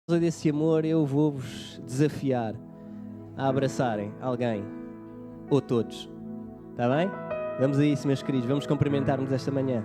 causa desse amor, eu vou-vos desafiar a abraçarem alguém, ou todos. Está bem? Vamos a isso, meus queridos. Vamos cumprimentar-nos esta manhã.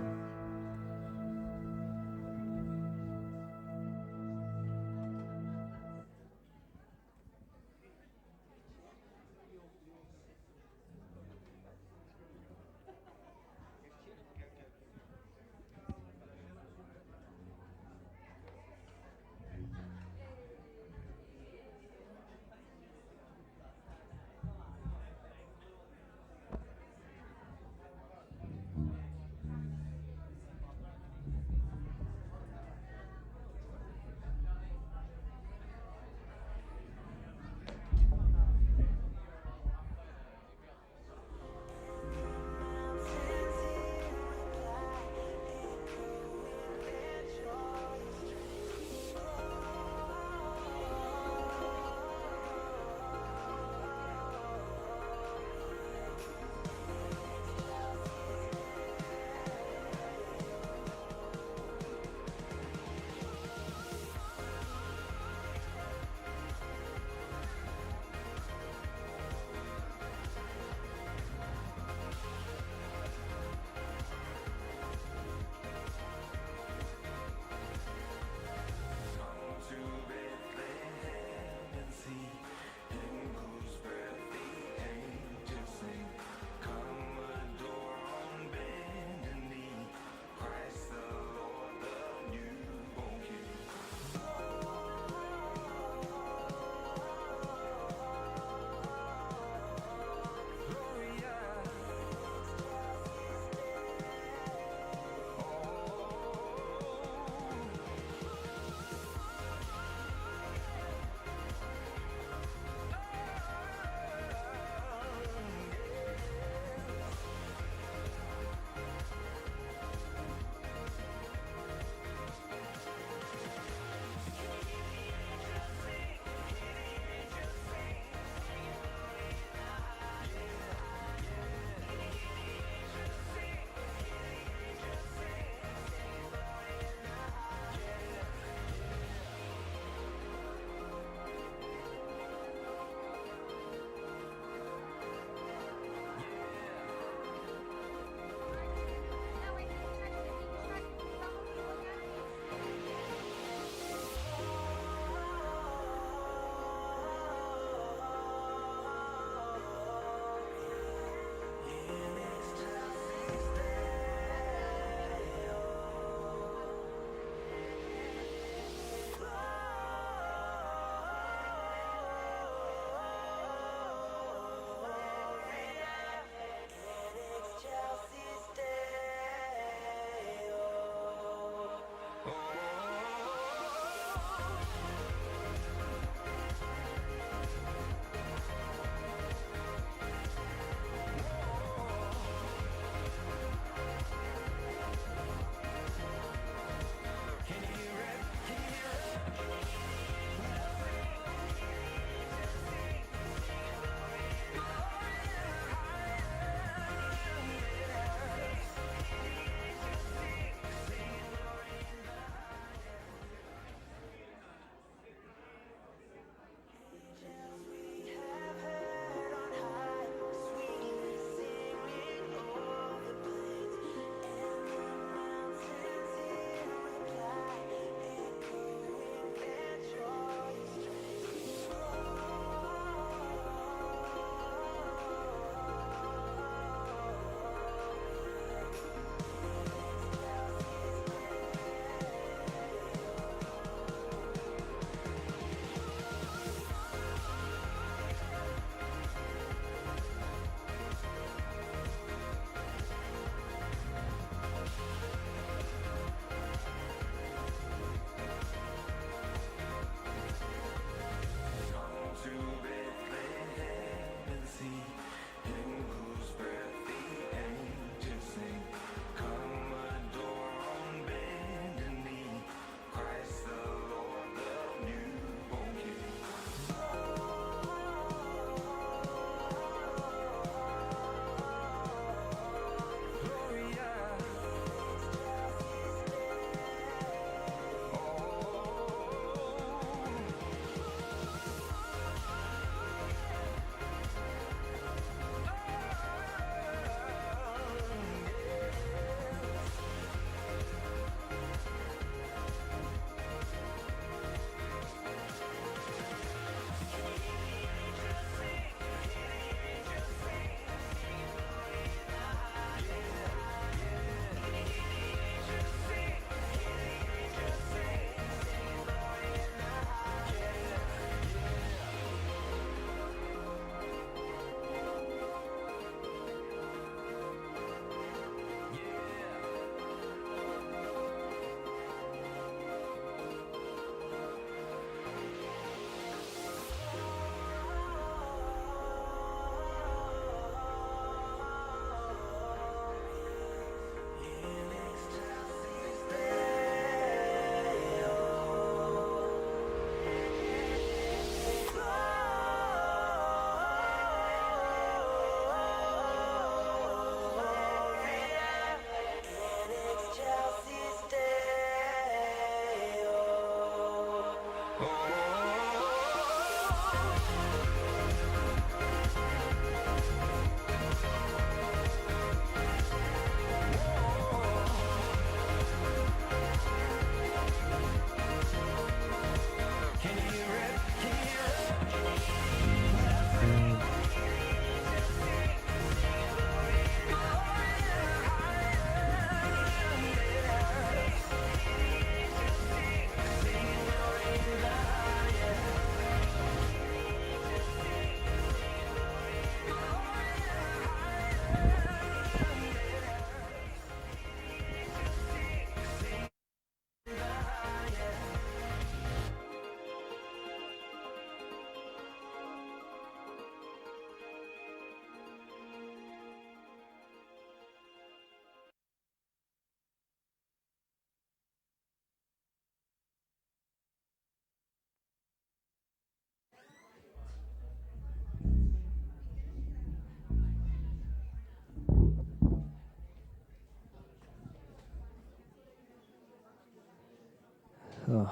Oh.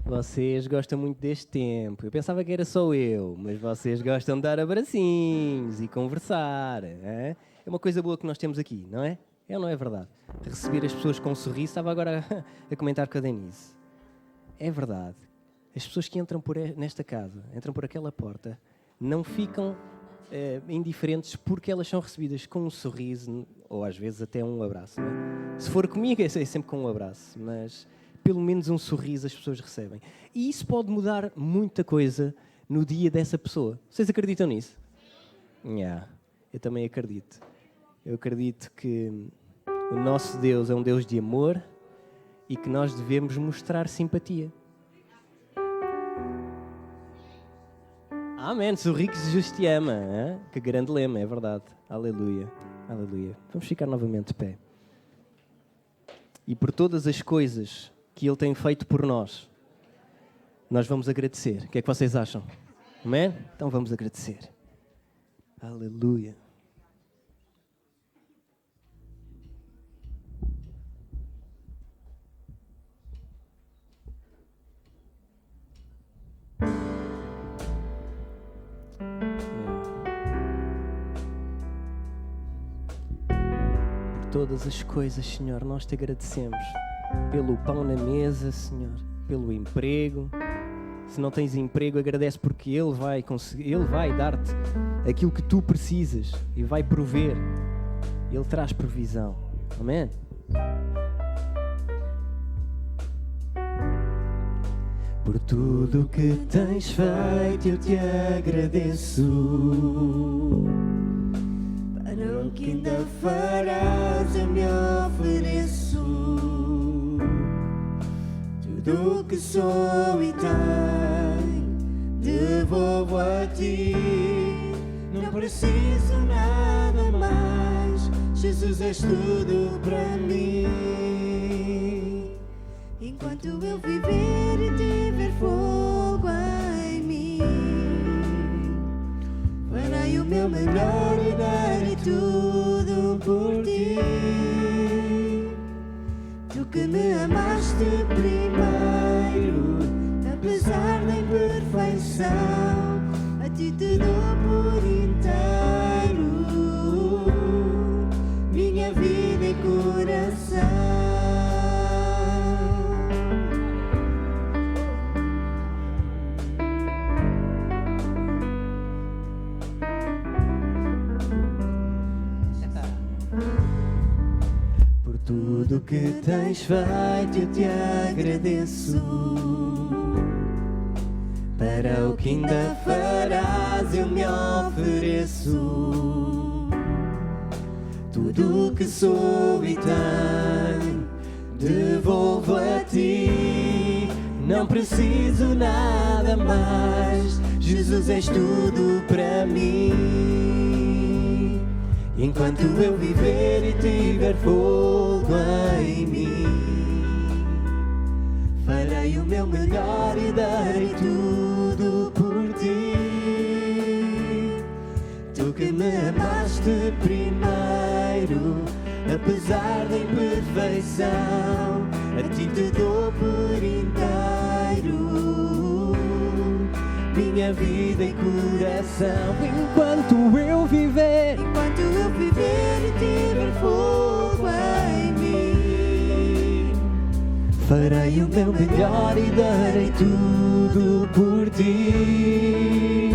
Vocês gostam muito deste tempo. Eu pensava que era só eu, mas vocês gostam de dar abracinhos e conversar. É uma coisa boa que nós temos aqui, não é? É ou não é verdade? Receber as pessoas com um sorriso. Estava agora a comentar com a Denise. É verdade. As pessoas que entram nesta casa, entram por aquela porta, não ficam indiferentes porque elas são recebidas com um sorriso ou às vezes até um abraço. Não é? Se for comigo, é sempre com um abraço, mas pelo menos um sorriso as pessoas recebem. E isso pode mudar muita coisa no dia dessa pessoa. Vocês acreditam nisso? Yeah, eu também acredito. Eu acredito que o nosso Deus é um Deus de amor e que nós devemos mostrar simpatia. Amém. Sorri que Jesus te ama. Hein? Que grande lema, é verdade. Aleluia. Aleluia. Vamos ficar novamente de pé. E por todas as coisas que Ele tem feito por nós, nós vamos agradecer. O que é que vocês acham? Amém? Então vamos agradecer. Aleluia. Todas as coisas, Senhor, nós te agradecemos pelo pão na mesa, Senhor, pelo emprego. Se não tens emprego, agradece porque Ele vai dar-te aquilo que tu precisas e vai prover. Ele traz provisão. Amém? Por tudo que tens feito, eu te agradeço. Para o que ainda farás, eu me ofereço. Tudo o que sou e tenho, devolvo a ti. Não preciso nada mais, Jesus, és tudo para mim. Enquanto eu viver e tiver fogo em mim, farei o meu melhor e darei tudo por ti. Tu que me amaste primeiro, apesar da imperfeição, a ti te dou por inteiro minha vida e coração. Tudo que tens feito eu te agradeço. Para o que ainda farás eu me ofereço. Tudo o que sou e tenho devolvo a ti. Não preciso nada mais, Jesus, és tudo para mim. Enquanto eu viver e tiver fogo em mim, farei o meu melhor e darei tudo por ti. Tu que me amaste primeiro, apesar da imperfeição, a ti te dou por inteiro minha vida e coração. Enquanto eu viver e tiver fogo em mim, farei o meu melhor e darei tudo por ti.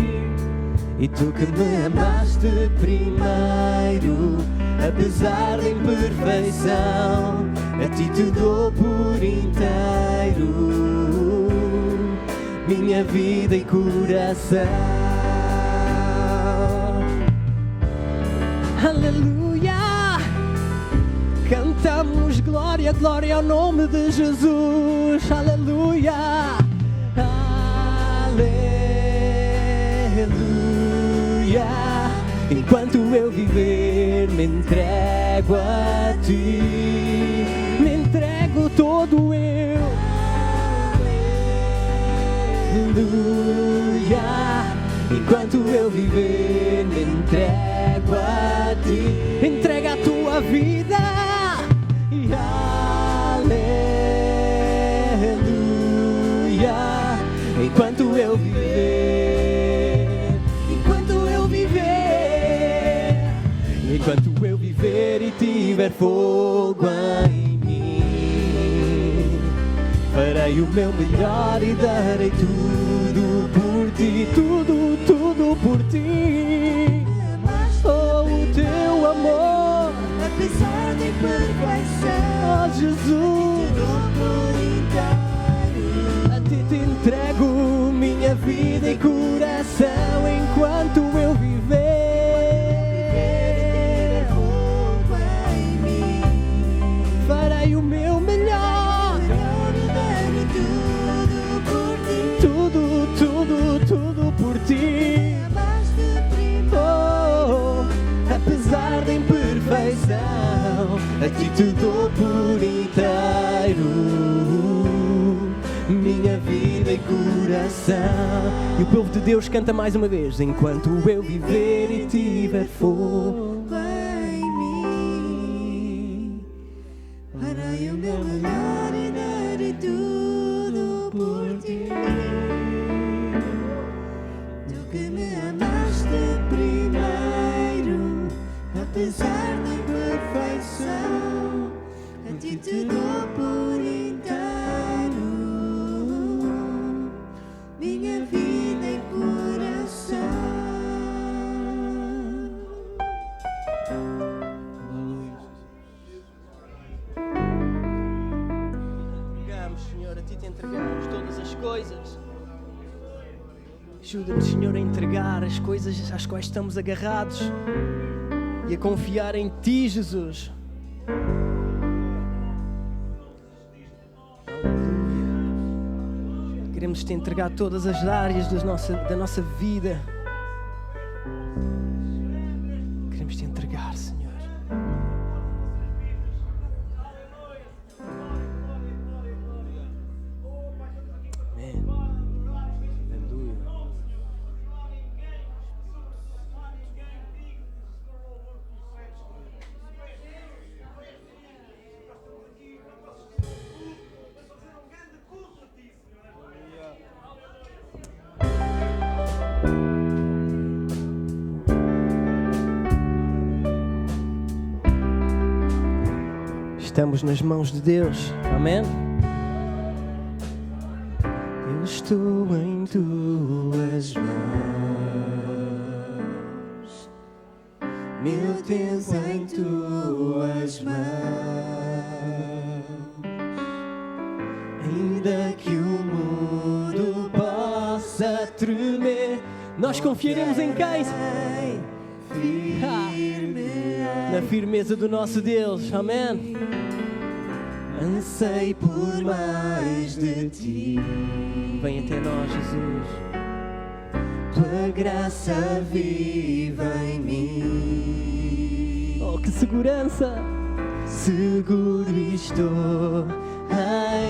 E tu que me amaste primeiro, apesar da imperfeição, a ti te dou por inteiro minha vida e coração. Aleluia! Cantamos glória, glória ao nome de Jesus. Aleluia! Aleluia! Enquanto eu viver, me entrego a ti. Me entrego todo eu. Aleluia. Enquanto eu viver, me entrego a ti. Entrega a tua vida. E aleluia. viver, enquanto eu viver, enquanto eu viver e tiver fogo em mim, farei o meu melhor e darei tudo por ti, tudo, tudo por ti. Oh, o teu amor, apesar da imperfeição, oh Jesus, a ti te entrego minha vida e coração, enquanto eu viver, farei o meu melhor, tudo, tudo, tudo por ti. Oh, apesar da imperfeição, a ti te dou por inteiro minha vida e coração. E o povo de Deus canta mais uma vez: enquanto eu viver e tiver fogo em mim, farei o meu melhor e darei tudo por ti. Tu que me amaste primeiro, apesar da imperfeição, a ti te dou por inteiro minha vida e coração. Entregamos, Senhor, a ti te entregamos todas as coisas. Ajuda-nos, Senhor, a entregar as coisas às quais estamos agarrados e a confiar em ti, Jesus. Queremos te entregar todas as áreas da nossa vida. Queremos te entregar, Senhor. Amém. Aleluia. Estamos nas mãos de Deus, amém? Eu estou em tuas mãos, meu tempo em tuas mãos, ainda que o mundo possa tremer, nós confiaremos em quem? Na firmeza do nosso Deus, amém? Anseio por mais de ti. Vem até nós, Jesus. Tua graça viva em mim. Oh, que segurança! Seguro estou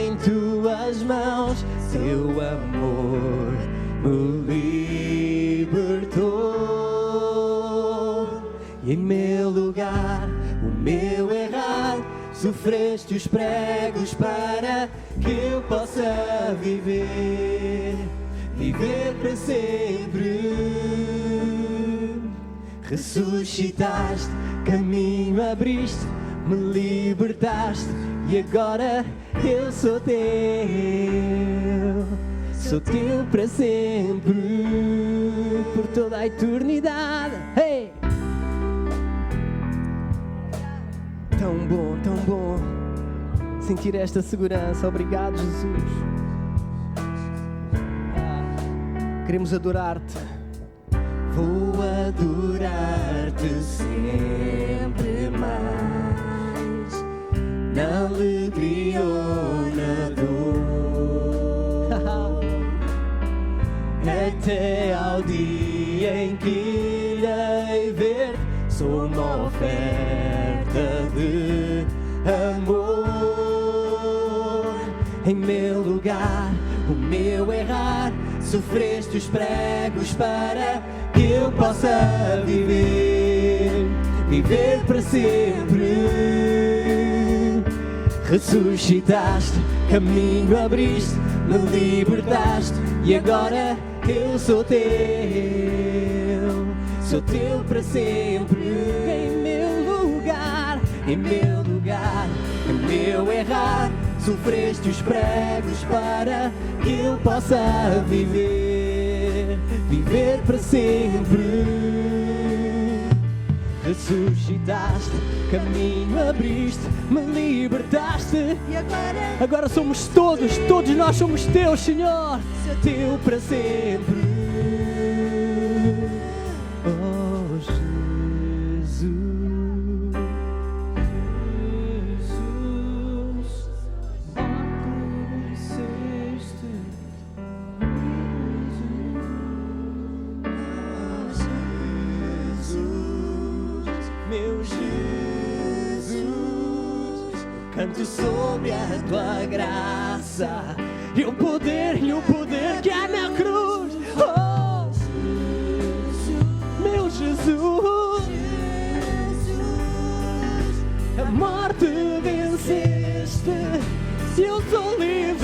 em tuas mãos. Teu amor me libertou. E em meu lugar, o meu errar, sofreste os pregos para que eu possa viver, viver para sempre. Ressuscitaste, caminho abriste, me libertaste e agora eu sou teu para sempre, por toda a eternidade. Hey! Tão bom sentir esta segurança. Obrigado, Jesus. Queremos adorar-te. Vou adorar-te sempre mais, na alegria ou na dor, até ao dia em que irei ver. Sou uma oferta de amor. Em meu lugar, o meu errar, sofreste os pregos para que eu possa viver, viver para sempre. Ressuscitaste, caminho abriste, me libertaste e agora eu sou teu para sempre. Em meu lugar, em meu errar, sofreste os pregos para que eu possa viver para sempre. Ressuscitaste, caminho abriste, me libertaste E agora somos todos nós somos teus, Senhor, teu para sempre. Oh Jesus, meu Jesus, canto sobre a tua graça e o poder que há na cruz. Oh, meu Jesus, a morte venceste e eu sou livre.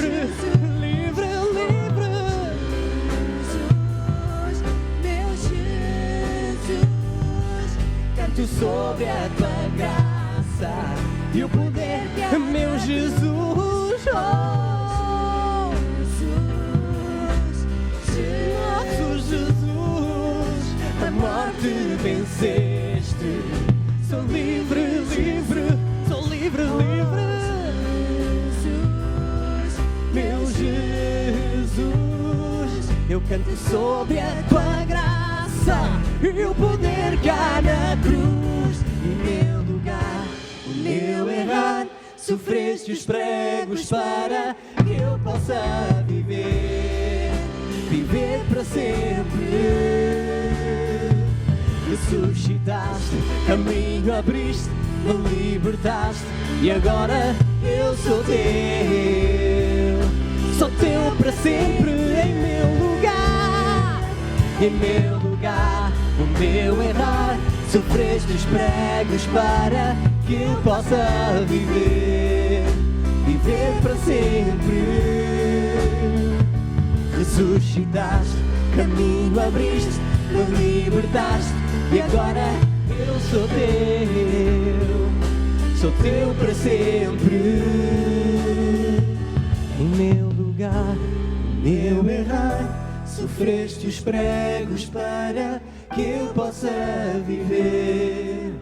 Sobre a tua graça e o poder, meu Jesus, oh nosso Jesus, a morte venceste, sou livre, sou livre, meu Jesus, eu canto sobre a tua graça e o poder que há na cruz. Em meu lugar, o meu errar, sofreste os pregos para que eu possa viver para sempre. Ressuscitaste, caminho abriste, me libertaste e agora eu sou teu para sempre. Em meu lugar, o meu errar, sofreste os pregos para que eu possa viver para sempre. Ressuscitaste, caminho abriste, me libertaste e agora eu sou teu para sempre. Em meu lugar, meu errar, sofreste os pregos para que eu possa viver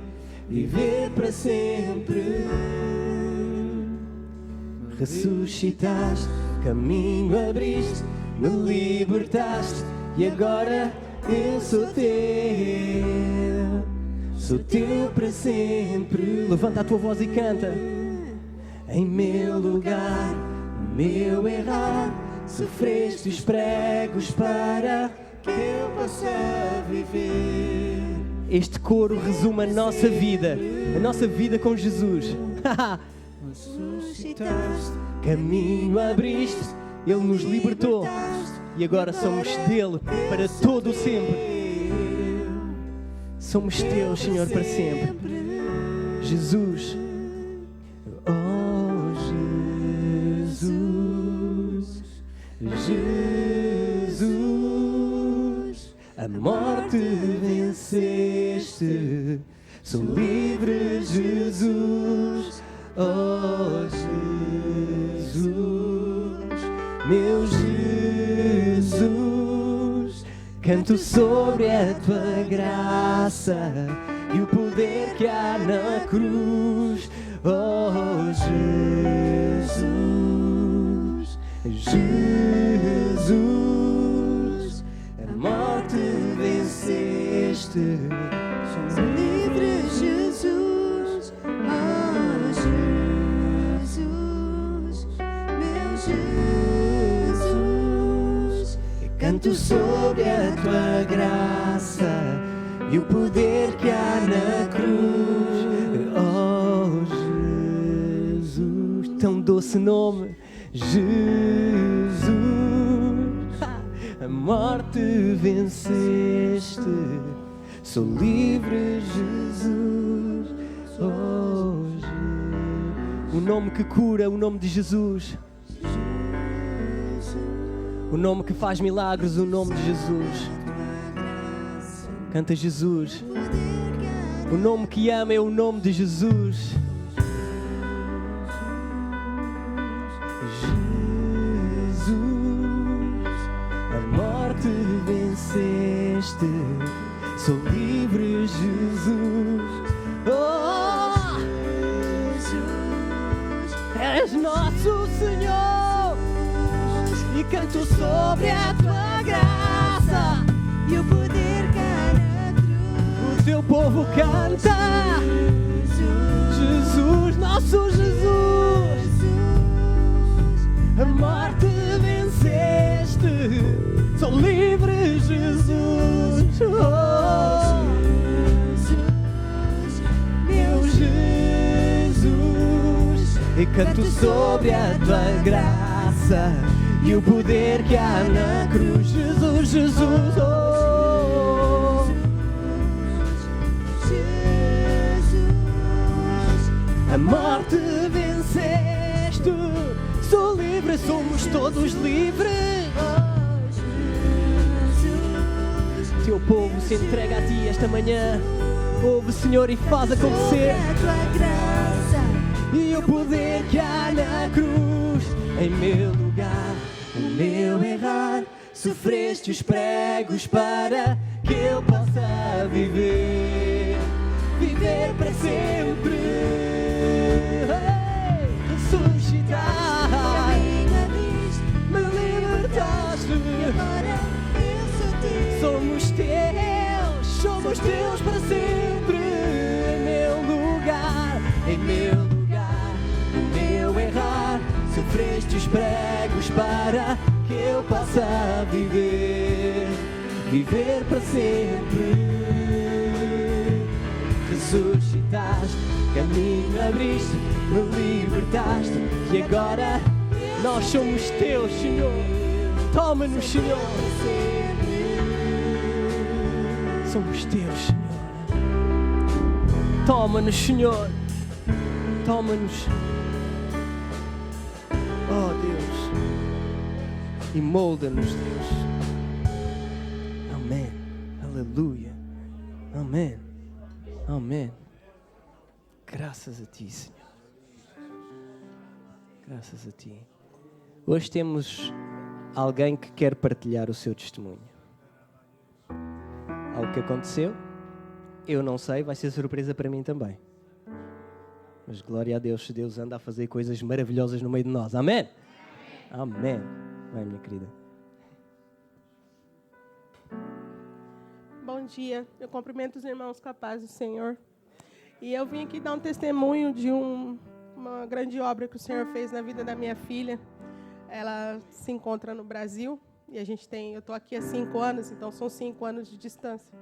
para sempre. Ressuscitaste, caminho abriste, me libertaste e agora eu sou teu para sempre. Levanta a tua voz e canta. Em meu lugar, meu errar, sofreste os pregos para que eu possa viver. Este coro resume a nossa vida com Jesus. Ressuscitaste, Caminho abriste, Ele nos libertou e agora somos dele para todo o sempre. Somos teus, Senhor, para sempre. Jesus. Oh, Jesus. Jesus, a morte venceste, sou livre, Jesus. Oh, Jesus, meu Jesus, canto sobre a tua graça e o poder que há na cruz. Oh, Jesus, Jesus, a morte venceste. somos livres, Jesus. Oh, Jesus, meu Jesus, Canto sobre a tua graça e o poder que há na cruz. Oh, Jesus, tão doce nome, Jesus, a morte venceste, sou livre, Jesus. Oh, Jesus, o nome que cura, o nome de Jesus. O nome que faz milagres, o nome de Jesus. Canta Jesus. O nome que ama é o nome de Jesus. Jesus, a morte venceste. Sou livre, Jesus. Oh, és nosso Senhor. E canto sobre a tua graça E o poder cá na cruz. o teu povo canta. Jesus, nosso Jesus, a morte venceste. Sou livre, Jesus. Oh, meu Jesus, e canto sobre a tua graça e o poder que há na cruz. Jesus, Jesus, oh, a morte venceste. Sou livre, somos todos livres. Teu povo se entrega a ti esta manhã. Ouve, Senhor, e faz acontecer. A tua graça. E o poder que há na cruz. Em meu lugar, o meu errar, sofreste os pregos para que eu possa viver, viver para sempre. Hey, ressuscitar, me libertaste. Agora eu sou teu. Somos teus para sempre. Em meu lugar, o meu errar, sofreste os pregos para que eu possa viver, viver para sempre. Ressuscitaste, caminho abriste, me libertaste, e agora nós somos teus, Senhor. Toma-nos, Senhor. Somos teus, Senhor. Toma-nos, Senhor. Toma-nos. Oh, Deus. E molda-nos, Deus. Amém. Aleluia. Amém. Amém. Graças a Ti, Senhor. Graças a Ti. Hoje temos alguém que quer partilhar o seu testemunho. Algo que aconteceu, eu não sei, vai ser surpresa para mim também. Mas glória a Deus, se Deus anda a fazer coisas maravilhosas no meio de nós. Amém? Amém. Vai, minha querida. Bom dia, eu cumprimento os irmãos com a paz do Senhor. E eu vim aqui dar um testemunho de uma grande obra que o Senhor fez na vida da minha filha. Ela se encontra no Brasil e eu estou aqui há 5 anos, então são 5 anos de distância.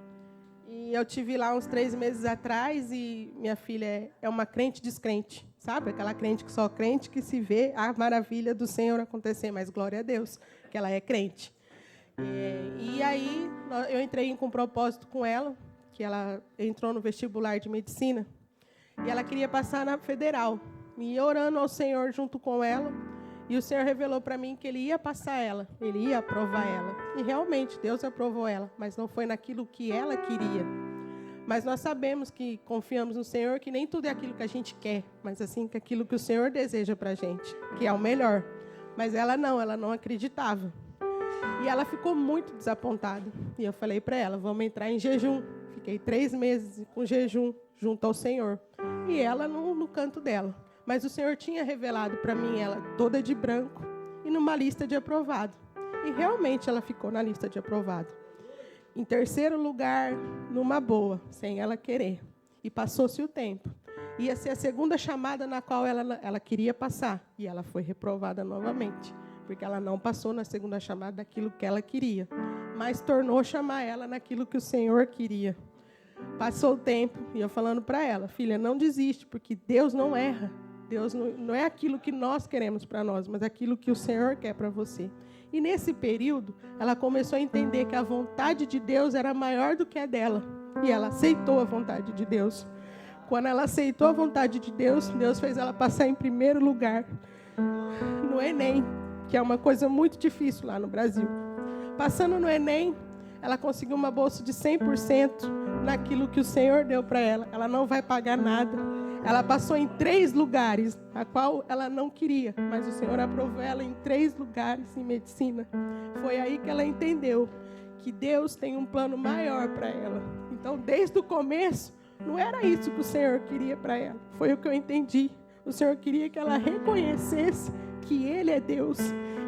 E eu tive lá uns 3 meses atrás e minha filha é uma crente descrente, sabe? Aquela crente que só crente que se vê a maravilha do Senhor acontecer, mas glória a Deus que ela é crente. E aí eu entrei com um propósito com ela, que ela entrou no vestibular de medicina e ela queria passar na federal. E orando ao Senhor junto com ela, e o Senhor revelou para mim que Ele ia passar ela, Ele ia aprovar ela. E realmente, Deus aprovou ela, mas não foi naquilo que ela queria. Mas nós sabemos que confiamos no Senhor, que nem tudo é aquilo que a gente quer, mas assim que aquilo que o Senhor deseja para a gente, que é o melhor. Mas ela não acreditava. E ela ficou muito desapontada. E eu falei para ela, vamos entrar em jejum. Fiquei 3 meses com jejum junto ao Senhor. E ela no canto dela. Mas o Senhor tinha revelado para mim ela toda de branco e numa lista de aprovado. E realmente ela ficou na lista de aprovado. Em 3º lugar, numa boa, sem ela querer. E passou-se o tempo. Ia ser a 2ª chamada na qual ela queria passar. E ela foi reprovada novamente. Porque ela não passou na 2ª chamada daquilo que ela queria. Mas tornou chamar ela naquilo que o Senhor queria. Passou o tempo e eu falando para ela, filha, não desiste, porque Deus não erra. Deus não é aquilo que nós queremos para nós, mas aquilo que o Senhor quer para você. E nesse período, ela começou a entender que a vontade de Deus era maior do que a dela. E ela aceitou a vontade de Deus. Quando ela aceitou a vontade de Deus, Deus fez ela passar em 1º lugar no Enem. que é uma coisa muito difícil lá no Brasil. Passando no Enem, ela conseguiu uma bolsa de 100% naquilo que o Senhor deu para ela. Ela não vai pagar nada. Ela passou em 3 lugares, a qual ela não queria, mas o Senhor aprovou ela em 3 lugares em medicina. Foi aí que ela entendeu que Deus tem um plano maior para ela. Então, desde o começo, não era isso que o Senhor queria para ela. Foi o que eu entendi. O Senhor queria que ela reconhecesse que Ele é Deus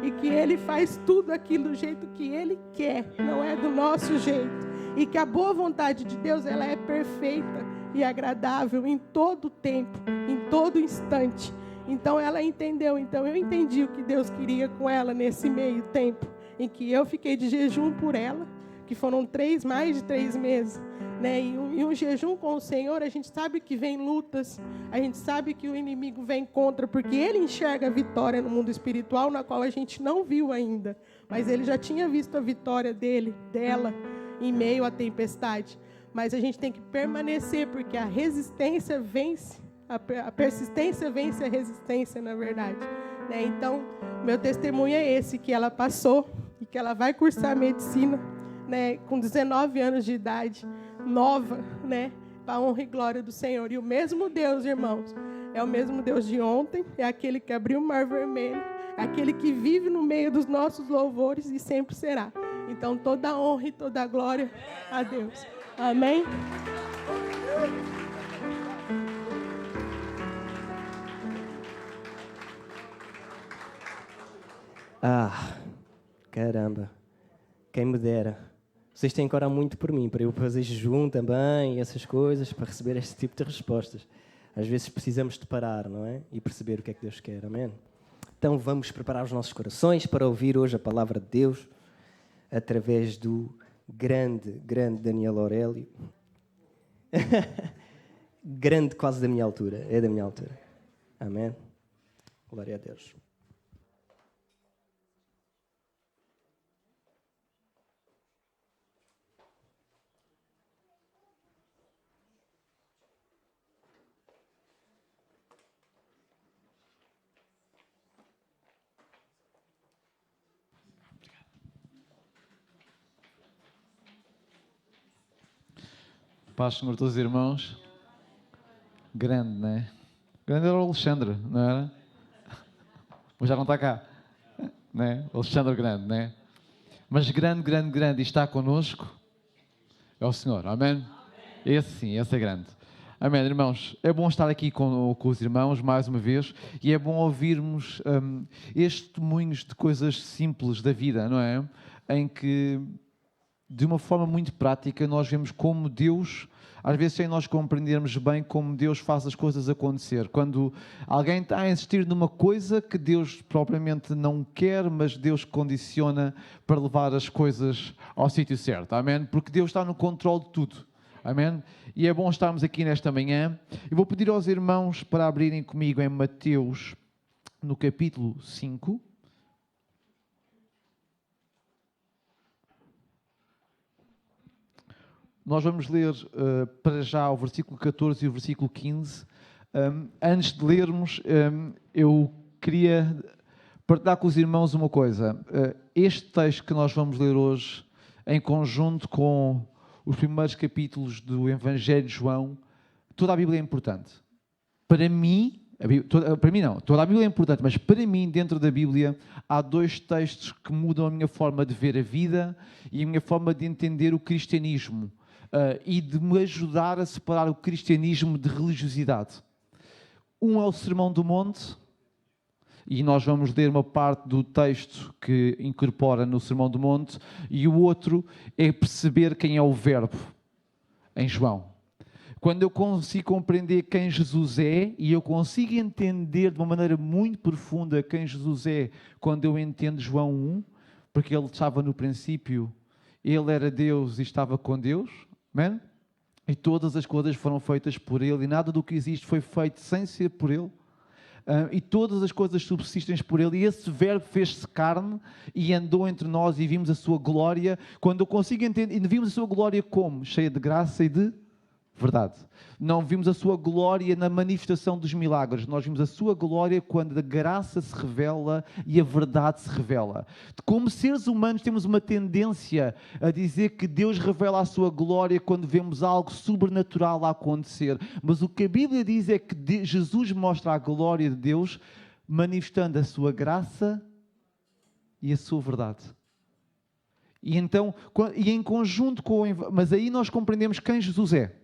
e que Ele faz tudo aquilo do jeito que Ele quer, não é do nosso jeito. E que a boa vontade de Deus, ela é perfeita e agradável em todo tempo, em todo instante. Então ela entendeu, então eu entendi o que Deus queria com ela nesse meio tempo, em que eu fiquei de jejum por ela, que foram mais de 3 meses, né? E um jejum com o Senhor, a gente sabe que vem lutas, a gente sabe que o inimigo vem contra, porque ele enxerga a vitória no mundo espiritual, na qual a gente não viu ainda, mas ele já tinha visto a vitória dela, em meio à tempestade. Mas a gente tem que permanecer, porque a resistência vence, a persistência vence a resistência, na verdade. Né? Então, meu testemunho é esse, que ela passou e que ela vai cursar medicina, né, com 19 anos de idade, nova, né, para a honra e glória do Senhor. E o mesmo Deus, irmãos, é o mesmo Deus de ontem, é aquele que abriu o Mar Vermelho, é aquele que vive no meio dos nossos louvores e sempre será. Então, toda a honra e toda a glória a Deus. Amém? Caramba. Quem me dera. Vocês têm que orar muito por mim, para eu fazer jejum também, essas coisas, para receber este tipo de respostas. Às vezes precisamos de parar, não é? E perceber o que é que Deus quer. Amém? Então vamos preparar os nossos corações para ouvir hoje a palavra de Deus através do grande Daniel Aurélio. Grande, quase da minha altura. É da minha altura. Amém? Glória a Deus. Paz, Senhor, todos os irmãos. Grande, não é? Grande era o Alexandre, não era? Mas já não está cá, não é? Alexandre Grande, não é? Mas grande, e está connosco é o Senhor, amém? Esse sim, esse é grande. Amém, irmãos. É bom estar aqui com os irmãos mais uma vez e é bom ouvirmos estes testemunhos de coisas simples da vida, não é? Em que, de uma forma muito prática, nós vemos como Deus, às vezes sem nós compreendermos bem como Deus faz as coisas acontecer. Quando alguém está a insistir numa coisa que Deus propriamente não quer, mas Deus condiciona para levar as coisas ao sítio certo. Amém? Porque Deus está no controle de tudo. Amém? E é bom estarmos aqui nesta manhã. Eu vou pedir aos irmãos para abrirem comigo em Mateus, no capítulo 5. Nós vamos ler para já o versículo 14 e o versículo 15. Antes de lermos, eu queria partilhar com os irmãos uma coisa. Este texto que nós vamos ler hoje, em conjunto com os primeiros capítulos do Evangelho de João, toda a Bíblia é importante. Para mim, toda a Bíblia é importante, mas para mim, dentro da Bíblia, há 2 textos que mudam a minha forma de ver a vida e a minha forma de entender o cristianismo. E de me ajudar a separar o cristianismo de religiosidade. Um é o Sermão do Monte, e nós vamos ler uma parte do texto que incorpora no Sermão do Monte, e o outro é perceber quem é o Verbo, em João. Quando eu consigo compreender quem Jesus é, e eu consigo entender de uma maneira muito profunda quem Jesus é, quando eu entendo João 1, porque ele estava no princípio, ele era Deus e estava com Deus, amém? E todas as coisas foram feitas por Ele, e nada do que existe foi feito sem ser por Ele. E todas as coisas subsistem por Ele, e esse Verbo fez-se carne e andou entre nós e vimos a sua glória. Quando eu consigo entender, e vimos a sua glória como? Cheia de graça e de verdade. Não vimos a sua glória na manifestação dos milagres. Nós vimos a sua glória quando a graça se revela e a verdade se revela. Como seres humanos temos uma tendência a dizer que Deus revela a sua glória quando vemos algo sobrenatural a acontecer. Mas o que a Bíblia diz é que Jesus mostra a glória de Deus manifestando a sua graça e a sua verdade. E então, e em conjunto com... Mas aí nós compreendemos quem Jesus é.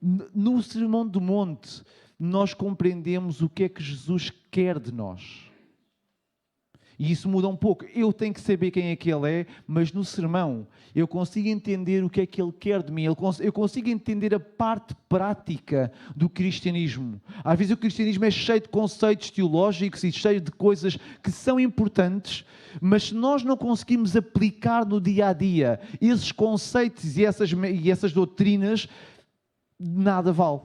No Sermão do Monte, nós compreendemos o que é que Jesus quer de nós. E isso muda um pouco. Eu tenho que saber quem é que Ele é, mas no sermão eu consigo entender o que é que Ele quer de mim. Eu consigo entender a parte prática do cristianismo. Às vezes o cristianismo é cheio de conceitos teológicos e cheio de coisas que são importantes, mas se nós não conseguimos aplicar no dia a dia esses conceitos e essas doutrinas, nada vale.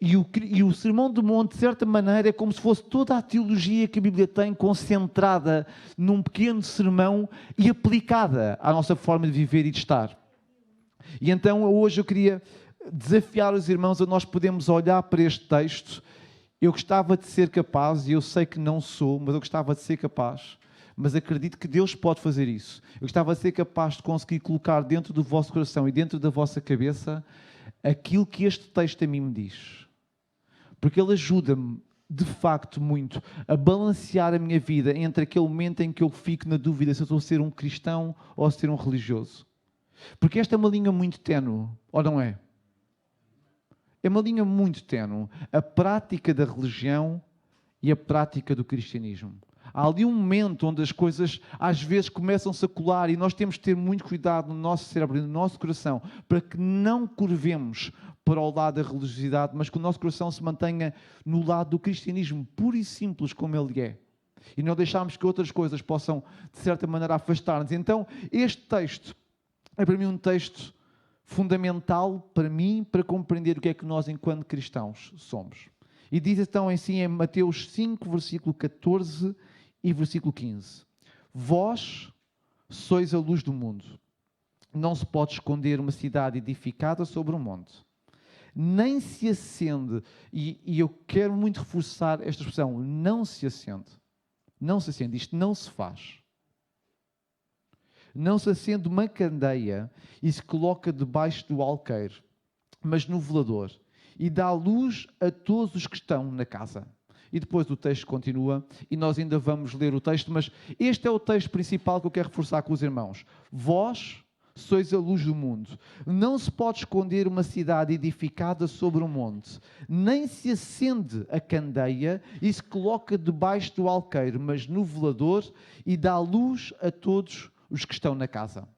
E o Sermão do Monte, de certa maneira, é como se fosse toda a teologia que a Bíblia tem concentrada num pequeno sermão e aplicada à nossa forma de viver e de estar. E então hoje eu queria desafiar os irmãos a nós podermos olhar para este texto. Eu gostava de ser capaz, e eu sei que não sou, mas eu gostava de ser capaz, mas acredito que Deus pode fazer isso. Eu gostava de ser capaz de conseguir colocar dentro do vosso coração e dentro da vossa cabeça aquilo que este texto a mim me diz. Porque ele ajuda-me, de facto, muito a balancear a minha vida entre aquele momento em que eu fico na dúvida se eu estou a ser um cristão ou a ser um religioso. Porque esta é uma linha muito ténue, ou não é? É uma linha muito ténue. A prática da religião e a prática do cristianismo. Há ali um momento onde as coisas às vezes começam-se a colar e nós temos que ter muito cuidado no nosso cérebro e no nosso coração para que não curvemos para o lado da religiosidade, mas que o nosso coração se mantenha no lado do cristianismo puro e simples como ele é. E não deixarmos que outras coisas possam, de certa maneira, afastar-nos. Então, este texto é para mim um texto fundamental para mim, para compreender o que é que nós, enquanto cristãos, somos. E diz então assim em Mateus 5, versículo 14 e versículo 15. Vós sois a luz do mundo. Não se pode esconder uma cidade edificada sobre um monte. Nem se acende, e eu quero muito reforçar esta expressão, não se acende. Não se acende, isto não se faz. Não se acende uma candeia e se coloca debaixo do alqueire, mas no velador, e dá luz a todos os que estão na casa. E depois o texto continua, e nós ainda vamos ler o texto, mas este é o texto principal que eu quero reforçar com os irmãos. Vós sois a luz do mundo. Não se pode esconder uma cidade edificada sobre um monte. Nem se acende a candeia e se coloca debaixo do alqueire, mas no velador, e dá luz a todos os que estão na casa.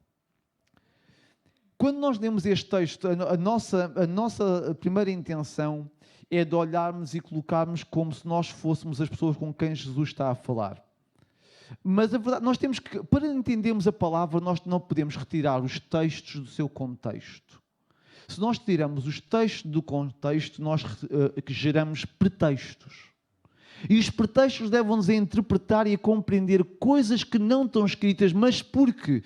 Quando nós lemos este texto, a nossa primeira intenção é de olharmos e colocarmos como se nós fôssemos as pessoas com quem Jesus está a falar. Mas a verdade, nós temos que, para entendermos a palavra, nós não podemos retirar os textos do seu contexto. Se nós tiramos os textos do contexto, nós geramos pretextos. E os pretextos levam-nos a interpretar e a compreender coisas que não estão escritas, mas porque,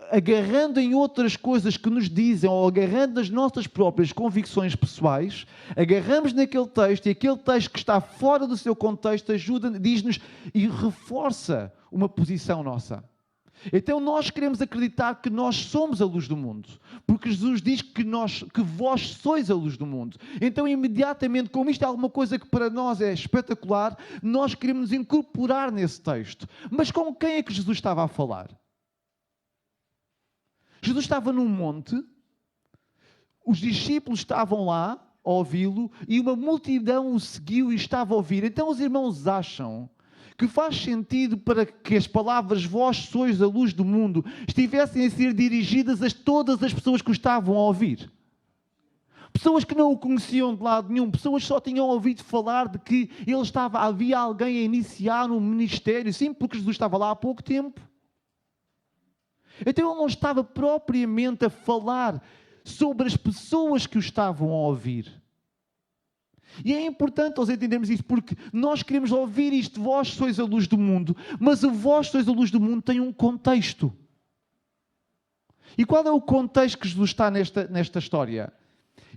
agarrando em outras coisas que nos dizem, ou agarrando nas nossas próprias convicções pessoais, agarramos naquele texto e aquele texto que está fora do seu contexto ajuda, diz-nos e reforça uma posição nossa. Então nós queremos acreditar que nós somos a luz do mundo, porque Jesus diz que vós sois a luz do mundo. Então imediatamente, como isto é alguma coisa que para nós é espetacular, nós queremos nos incorporar nesse texto. Mas com quem é que Jesus estava a falar? Jesus estava num monte, os discípulos estavam lá a ouvi-lo e uma multidão o seguiu e estava a ouvir. Então os irmãos acham que faz sentido para que as palavras vós sois a luz do mundo estivessem a ser dirigidas a todas as pessoas que o estavam a ouvir. Pessoas que não o conheciam de lado nenhum, pessoas que só tinham ouvido falar de que havia alguém a iniciar um ministério, sim, porque Jesus estava lá há pouco tempo. Então ele não estava propriamente a falar sobre as pessoas que o estavam a ouvir. E é importante nós entendermos isso, porque nós queremos ouvir isto, vós sois a luz do mundo, mas o vós sois a luz do mundo tem um contexto. E qual é o contexto que Jesus está nesta história?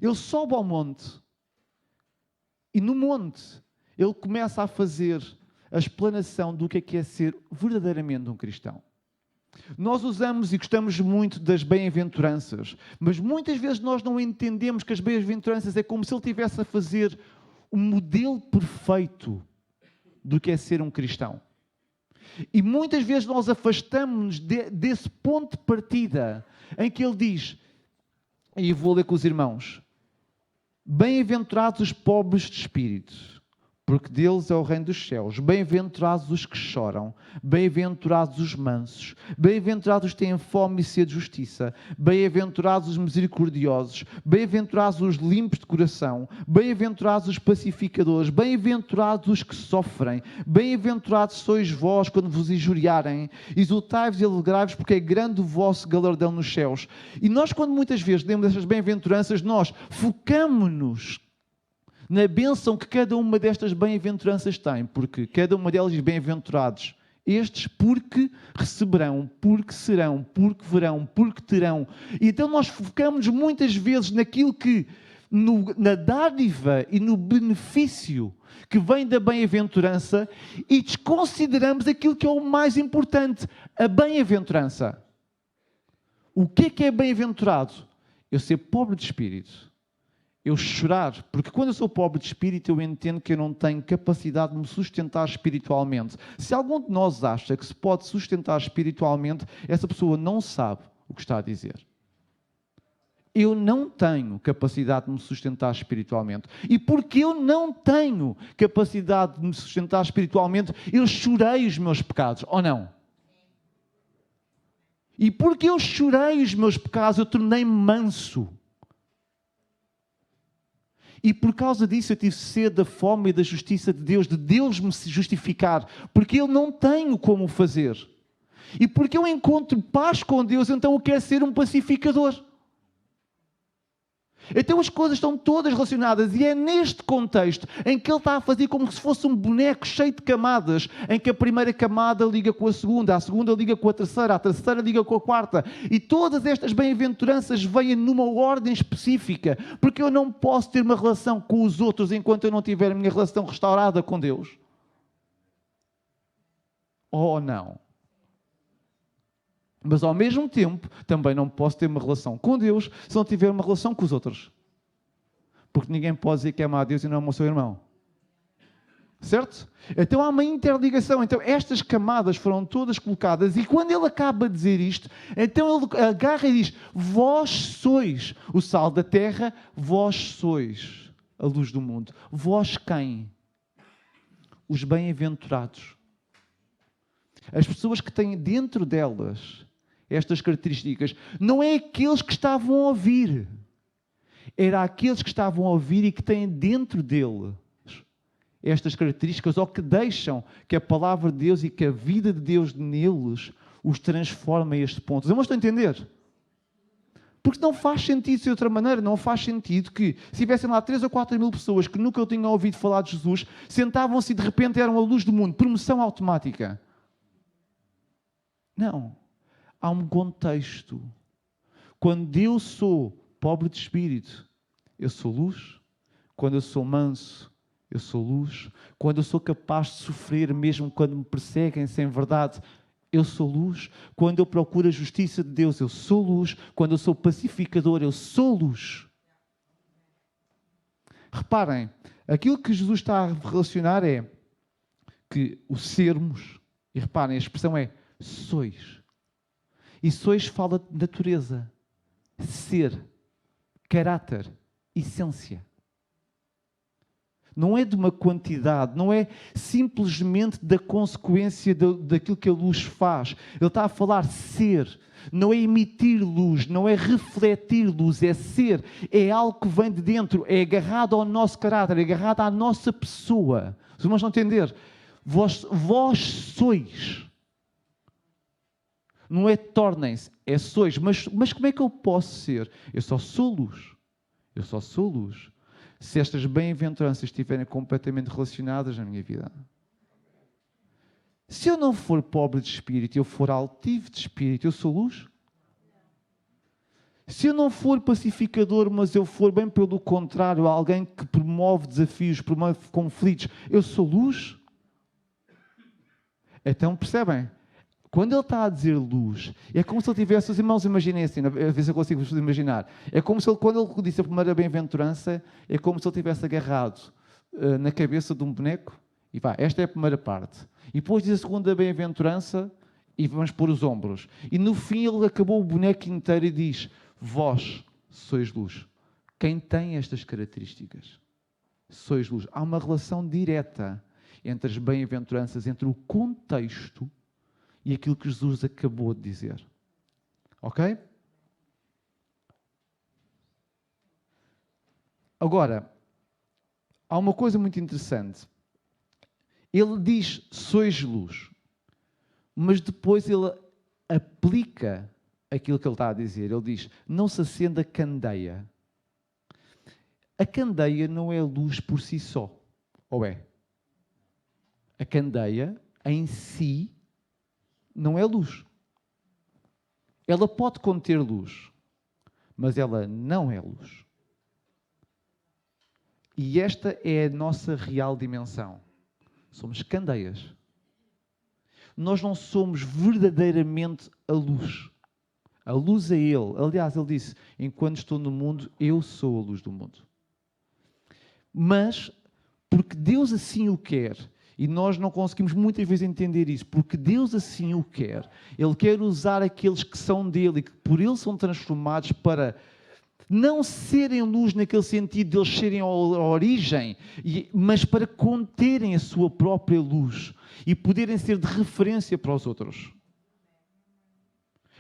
Ele sobe ao monte. E no monte, ele começa a fazer a explanação do que é ser verdadeiramente um cristão. Nós usamos e gostamos muito das bem-aventuranças, mas muitas vezes nós não entendemos que as bem-aventuranças é como se ele estivesse a fazer um modelo perfeito do que é ser um cristão. E muitas vezes nós afastamos-nos desse ponto de partida em que ele diz, e vou ler com os irmãos, bem-aventurados os pobres de espírito, porque deles é o reino dos céus. Bem-aventurados os que choram, bem-aventurados os mansos, bem-aventurados os que têm fome e sede de justiça, bem-aventurados os misericordiosos, bem-aventurados os limpos de coração, bem-aventurados os pacificadores, bem-aventurados os que sofrem, bem-aventurados sois vós quando vos injuriarem, exultai-vos e alegrai-vos, porque é grande o vosso galardão nos céus. E nós, quando muitas vezes lemos estas bem-aventuranças, nós focamos-nos na bênção que cada uma destas bem-aventuranças tem, porque cada uma delas diz bem-aventurados estes porque receberão, porque serão, porque verão, porque terão. E então nós focamos muitas vezes naquilo que, na dádiva e no benefício que vem da bem-aventurança e desconsideramos aquilo que é o mais importante, a bem-aventurança. O que é bem-aventurado? Eu ser pobre de espírito. Eu chorar, porque quando eu sou pobre de espírito, eu entendo que eu não tenho capacidade de me sustentar espiritualmente. Se algum de nós acha que se pode sustentar espiritualmente, essa pessoa não sabe o que está a dizer. Eu não tenho capacidade de me sustentar espiritualmente. E porque eu não tenho capacidade de me sustentar espiritualmente, eu chorei os meus pecados, ou não? E porque eu chorei os meus pecados, eu tornei-me manso. E por causa disso eu tive sede da fome e da justiça de Deus me justificar, porque eu não tenho como fazer. E porque eu encontro paz com Deus, então eu quero ser um pacificador. Então as coisas estão todas relacionadas e é neste contexto em que ele está a fazer como se fosse um boneco cheio de camadas, em que a primeira camada liga com a segunda liga com a terceira liga com a quarta, e todas estas bem-aventuranças vêm numa ordem específica, porque eu não posso ter uma relação com os outros enquanto eu não tiver a minha relação restaurada com Deus. Oh, não. Mas ao mesmo tempo, também não posso ter uma relação com Deus se não tiver uma relação com os outros. Porque ninguém pode dizer que ama a Deus e não ama o seu irmão. Certo? Então há uma interligação. Então estas camadas foram todas colocadas e quando ele acaba de dizer isto, então ele agarra e diz, vós sois o sal da terra, vós sois a luz do mundo. Vós quem? Os bem-aventurados. As pessoas que têm dentro delas estas características, não é aqueles que estavam a ouvir. Era aqueles que estavam a ouvir e que têm dentro deles estas características, ou que deixam que a palavra de Deus e que a vida de Deus neles os transforme a este ponto. Vocês estão a entender? Porque não faz sentido de outra maneira. Não faz sentido que, se tivessem lá 3 ou 4 mil pessoas que nunca tinham ouvido falar de Jesus, sentavam-se e de repente eram a luz do mundo. Promoção automática. Não. Há um contexto. Quando eu sou pobre de espírito, eu sou luz. Quando eu sou manso, eu sou luz. Quando eu sou capaz de sofrer, mesmo quando me perseguem sem verdade, eu sou luz. Quando eu procuro a justiça de Deus, eu sou luz. Quando eu sou pacificador, eu sou luz. Reparem, aquilo que Jesus está a relacionar é que o sermos, e reparem, a expressão é sois. E sois fala de natureza, ser, caráter, essência. Não é de uma quantidade, não é simplesmente da consequência daquilo que a luz faz. Ele está a falar ser, não é emitir luz, não é refletir luz, é ser, é algo que vem de dentro, é agarrado ao nosso caráter, é agarrado à nossa pessoa. Os irmãos vão entender? Vós sois. Não é tornem-se, é sois. Mas como é que eu posso ser? Eu só sou luz. Eu só sou luz. Se estas bem-aventuranças estiverem completamente relacionadas na minha vida. Se eu não for pobre de espírito, eu for altivo de espírito, eu sou luz? Se eu não for pacificador, mas eu for bem pelo contrário, alguém que promove desafios, promove conflitos, eu sou luz? Então, percebem? Quando ele está a dizer luz, é como se ele tivesse, os irmãos imaginem assim, a ver se eu consigo vos imaginar, é como se ele, quando ele disse a primeira bem-aventurança, é como se ele tivesse agarrado na cabeça de um boneco, e vá, esta é a primeira parte. E depois diz a segunda bem-aventurança, e vamos pôr os ombros. E no fim ele acabou o boneco inteiro e diz, vós sois luz. Quem tem estas características? Sois luz. Há uma relação direta entre as bem-aventuranças, entre o contexto e aquilo que Jesus acabou de dizer. Ok? Agora, há uma coisa muito interessante. Ele diz, sois luz. Mas depois ele aplica aquilo que ele está a dizer. Ele diz, não se acenda a candeia. A candeia não é luz por si só. Ou é? A candeia, em si, não é luz. Ela pode conter luz, mas ela não é luz. E esta é a nossa real dimensão. Somos candeias. Nós não somos verdadeiramente a luz. A luz é Ele. Aliás, Ele disse, enquanto estou no mundo, eu sou a luz do mundo. Mas, porque Deus assim o quer, e nós não conseguimos muitas vezes entender isso, porque Deus assim o quer, Ele quer usar aqueles que são dele e que por Ele são transformados para não serem luz naquele sentido de eles serem a origem, mas para conterem a sua própria luz e poderem ser de referência para os outros.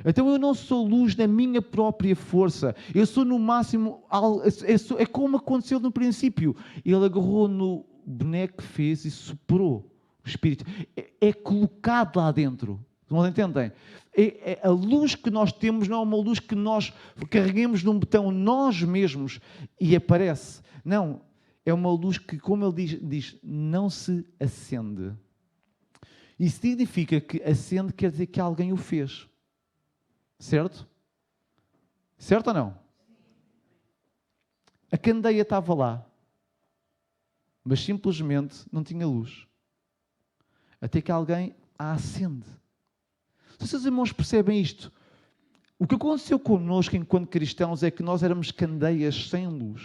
Então eu não sou luz na minha própria força. Eu sou no máximo... É como aconteceu no princípio. Ele agarrou no boneco que fez e soprou o Espírito. É colocado lá dentro. Não entendem? A luz que nós temos não é uma luz que nós carreguemos num botão nós mesmos e aparece. Não. É uma luz que, como ele diz não se acende. Isso significa que acende quer dizer que alguém o fez. Certo? Certo ou não? A candeia estava lá, mas simplesmente não tinha luz. Até que alguém a acende. Se os irmãos percebem isto, o que aconteceu connosco enquanto cristãos é que nós éramos candeias sem luz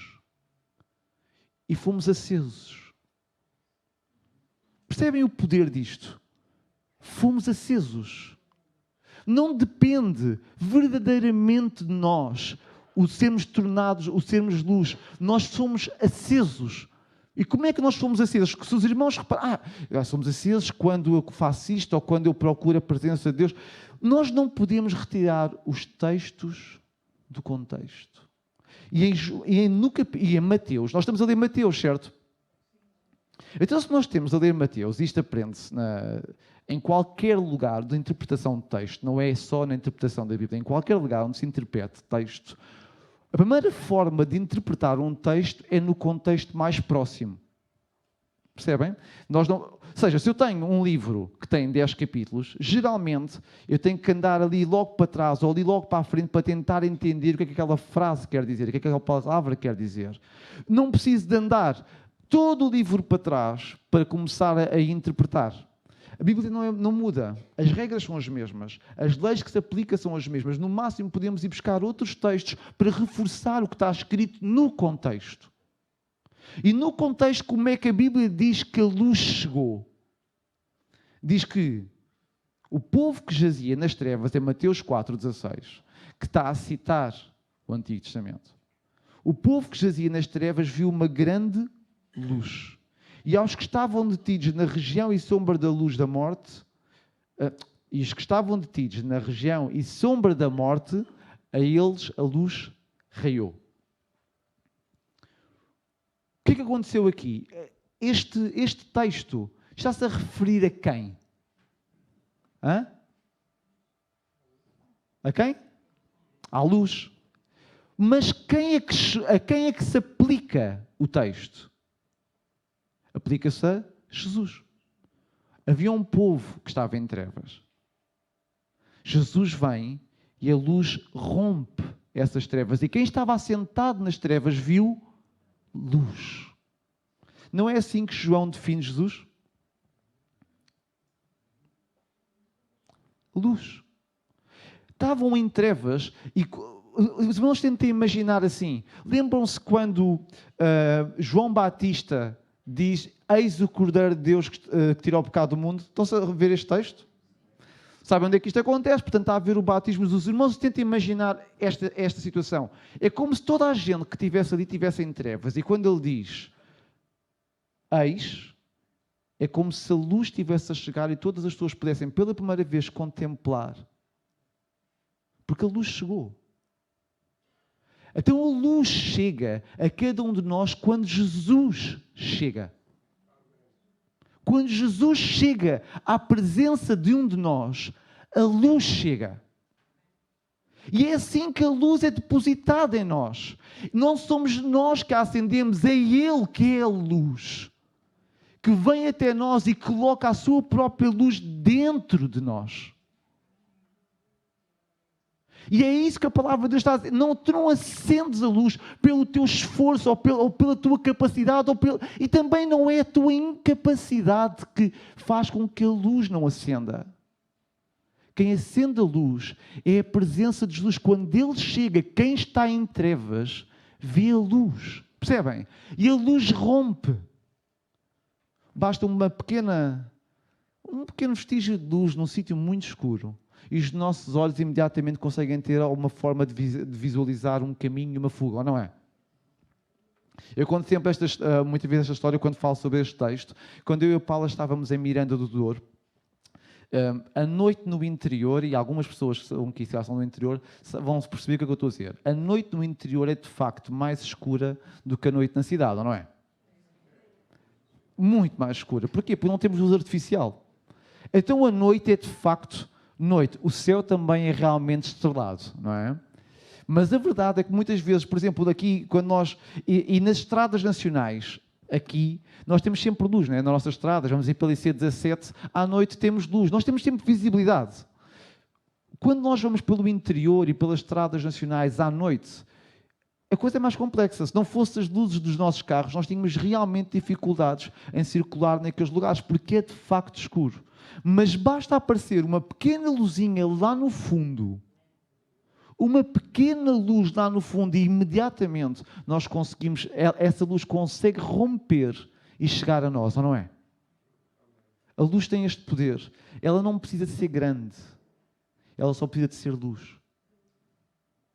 e fomos acesos. Percebem o poder disto? Fomos acesos. Não depende verdadeiramente de nós o sermos tornados, o sermos luz. Nós somos acesos. E como é que nós somos acesos? Se os irmãos reparam, somos acesos quando eu faço isto ou quando eu procuro a presença de Deus. Nós não podemos retirar os textos do contexto. E em Mateus, nós estamos a ler Mateus, certo? Então, se nós temos a ler Mateus, isto aprende-se em qualquer lugar de interpretação de texto, não é só na interpretação da Bíblia, em qualquer lugar onde se interprete texto, a primeira forma de interpretar um texto é no contexto mais próximo. Percebem? Ou seja, se eu tenho um livro que tem 10 capítulos, geralmente eu tenho que andar ali logo para trás ou ali logo para a frente para tentar entender o que é que aquela frase quer dizer, o que é que aquela palavra quer dizer. Não preciso de andar todo o livro para trás para começar a interpretar. A Bíblia não muda. As regras são as mesmas. As leis que se aplicam são as mesmas. No máximo podemos ir buscar outros textos para reforçar o que está escrito no contexto. E no contexto, como é que a Bíblia diz que a luz chegou? Diz que o povo que jazia nas trevas, em Mateus 4,16, que está a citar o Antigo Testamento. O povo que jazia nas trevas viu uma grande luz. E aos que estavam detidos na região e sombra da luz da morte, e os que estavam detidos na região e sombra da morte, a eles a luz raiou. O que é que aconteceu aqui? Este texto está-se a referir a quem? Hã? A quem? À luz. Mas a quem é que se aplica o texto? Aplica-se a Jesus. Havia um povo que estava em trevas. Jesus vem e a luz rompe essas trevas. E quem estava assentado nas trevas viu luz. Não é assim que João define Jesus? Luz. Estavam em trevas e os irmãos tentem imaginar assim. Lembram-se quando João Batista diz: eis o Cordeiro de Deus que tira o pecado do mundo? Estão-se a ver este texto? Sabem onde é que isto acontece? Portanto, está a ver o batismo dos irmãos. Tentem imaginar esta situação. É como se toda a gente que estivesse ali estivesse em trevas. E quando ele diz eis, é como se a luz estivesse a chegar e todas as pessoas pudessem pela primeira vez contemplar. Porque a luz chegou. Então a luz chega a cada um de nós quando Jesus chega. Quando Jesus chega à presença de um de nós, a luz chega. E é assim que a luz é depositada em nós. Não somos nós que a acendemos, é Ele que é a luz. Que vem até nós e coloca a sua própria luz dentro de nós. E é isso que a palavra de Deus está a dizer. Tu não acendes a luz pelo teu esforço ou pela tua capacidade. E também não é a tua incapacidade que faz com que a luz não acenda. Quem acende a luz é a presença de Jesus. Quando Ele chega, quem está em trevas vê a luz. Percebem? E a luz rompe. Basta um pequeno vestígio de luz num sítio muito escuro e os nossos olhos imediatamente conseguem ter alguma forma de visualizar um caminho e uma fuga, ou não é? Eu conto sempre muitas vezes esta história quando falo sobre este texto. Quando eu e a Paula estávamos em Miranda do Douro, a noite no interior, e algumas pessoas que são no interior vão-se perceber o que eu estou a dizer. A noite no interior é de facto mais escura do que a noite na cidade, ou não é? Muito mais escura. Porquê? Porque não temos luz artificial. Então a noite é de facto noite. O céu também é realmente estrelado, não é? Mas a verdade é que muitas vezes, por exemplo, daqui, quando nós... E nas estradas nacionais, aqui, nós temos sempre luz, não é? Nas nossas estradas, vamos ir pela IC17, à noite temos luz. Nós temos sempre visibilidade. Quando nós vamos pelo interior e pelas estradas nacionais à noite, a coisa é mais complexa. Se não fossem as luzes dos nossos carros, nós tínhamos realmente dificuldades em circular naqueles lugares, porque é de facto escuro. Mas basta aparecer uma pequena luzinha lá no fundo, uma pequena luz lá no fundo, e imediatamente nós conseguimos, essa luz consegue romper e chegar a nós, ou não é? A luz tem este poder. Ela não precisa de ser grande. Ela só precisa de ser luz.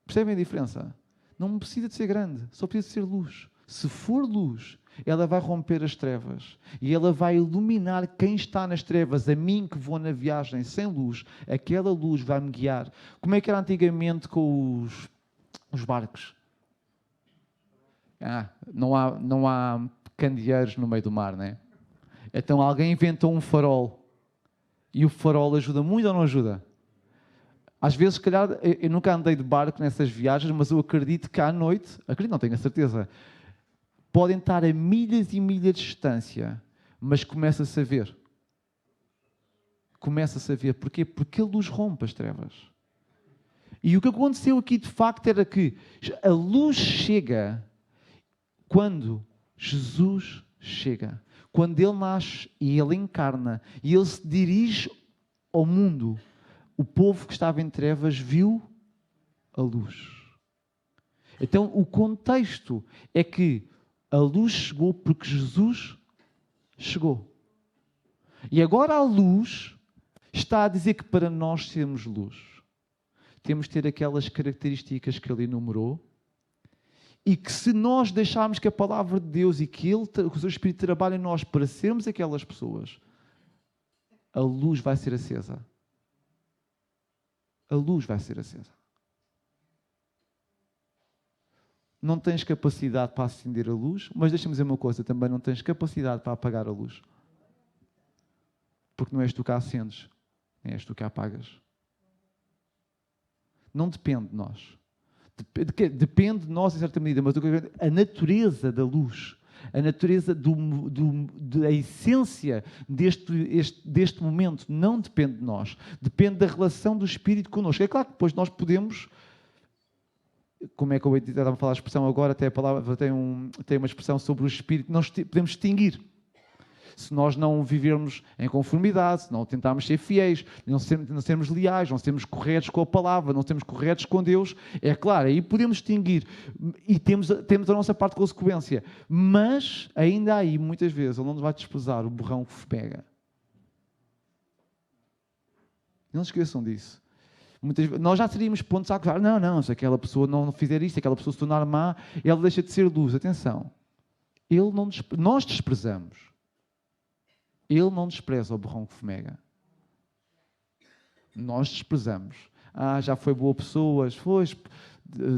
Percebem a diferença? Não precisa de ser grande, só precisa de ser luz. Se for luz, ela vai romper as trevas e ela vai iluminar quem está nas trevas. A mim que vou na viagem sem luz, aquela luz vai-me guiar. Como é que era antigamente com os barcos? Não há candeeiros no meio do mar, não é? Então alguém inventou um farol. E o farol ajuda muito ou não ajuda? Às vezes, se calhar, eu nunca andei de barco nessas viagens, mas eu acredito que à noite, não tenho a certeza, podem estar a milhas e milhas de distância, mas começa-se a ver. Começa-se a ver. Porquê? Porque a luz rompe as trevas. E o que aconteceu aqui, de facto, era que a luz chega quando Jesus chega. Quando Ele nasce e Ele encarna e Ele se dirige ao mundo. O povo que estava em trevas viu a luz. Então, o contexto é que a luz chegou porque Jesus chegou. E agora a luz está a dizer que para nós sermos luz, temos de ter aquelas características que Ele enumerou e que se nós deixarmos que a palavra de Deus e que o seu Espírito trabalhe em nós para sermos aquelas pessoas, a luz vai ser acesa. A luz vai ser acesa. Não tens capacidade para acender a luz, mas deixa-me dizer uma coisa, também não tens capacidade para apagar a luz. Porque não és tu que a acendes, nem és tu que a apagas. Não depende de nós. Depende de nós em certa medida, mas a natureza da luz, a natureza da essência deste momento não depende de nós. Depende da relação do Espírito connosco. É claro que depois nós podemos como é que eu estava a falar a expressão agora, até a palavra tem uma expressão sobre o Espírito, nós podemos distinguir. Se nós não vivermos em conformidade, se não tentarmos ser fiéis, não sermos leais, não sermos corretos com a palavra, não sermos corretos com Deus, é claro, aí podemos distinguir e temos a nossa parte de consequência. Mas, ainda aí, muitas vezes, Ele não nos vai desprezar o borrão que pega. Não se esqueçam disso. Nós já teríamos pontos a acusar. Não, se aquela pessoa não fizer isto, se aquela pessoa se tornar má, ela deixa de ser luz. Atenção. Nós desprezamos. Ele não despreza o borrão que fumega. Nós desprezamos. Já foi boa pessoa,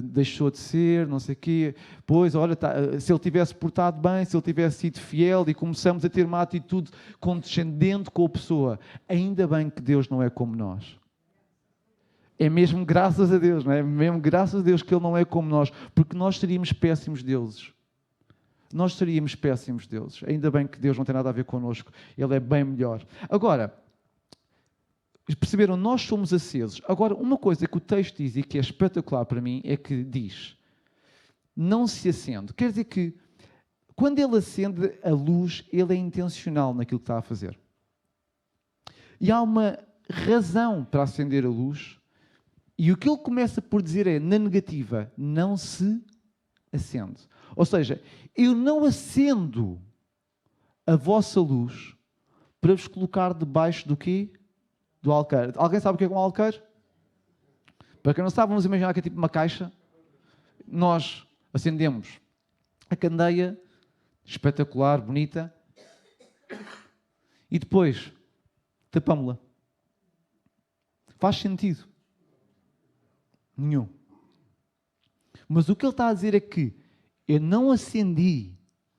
deixou de ser, não sei o quê. Pois, olha, se ele tivesse portado bem, se ele tivesse sido fiel e começamos a ter uma atitude condescendente com a pessoa, ainda bem que Deus não é como nós. É mesmo graças a Deus, não é? Mesmo graças a Deus que Ele não é como nós, porque nós seríamos péssimos deuses. Nós seríamos péssimos deuses. Ainda bem que Deus não tem nada a ver connosco. Ele é bem melhor. Agora, perceberam? Nós somos acesos. Agora, uma coisa que o texto diz e que é espetacular para mim é que diz: não se acende. Quer dizer que, quando ele acende a luz, ele é intencional naquilo que está a fazer. E há uma razão para acender a luz. E o que ele começa por dizer é, na negativa, não se acende. Ou seja, eu não acendo a vossa luz para vos colocar debaixo do quê? Do alqueire. Alguém sabe o que é um alqueire? Para quem não sabe, vamos imaginar que é tipo uma caixa. Nós acendemos a candeia, espetacular, bonita, e depois tapamos-la. Faz sentido? Nenhum. Mas o que ele está a dizer é que eu não acendi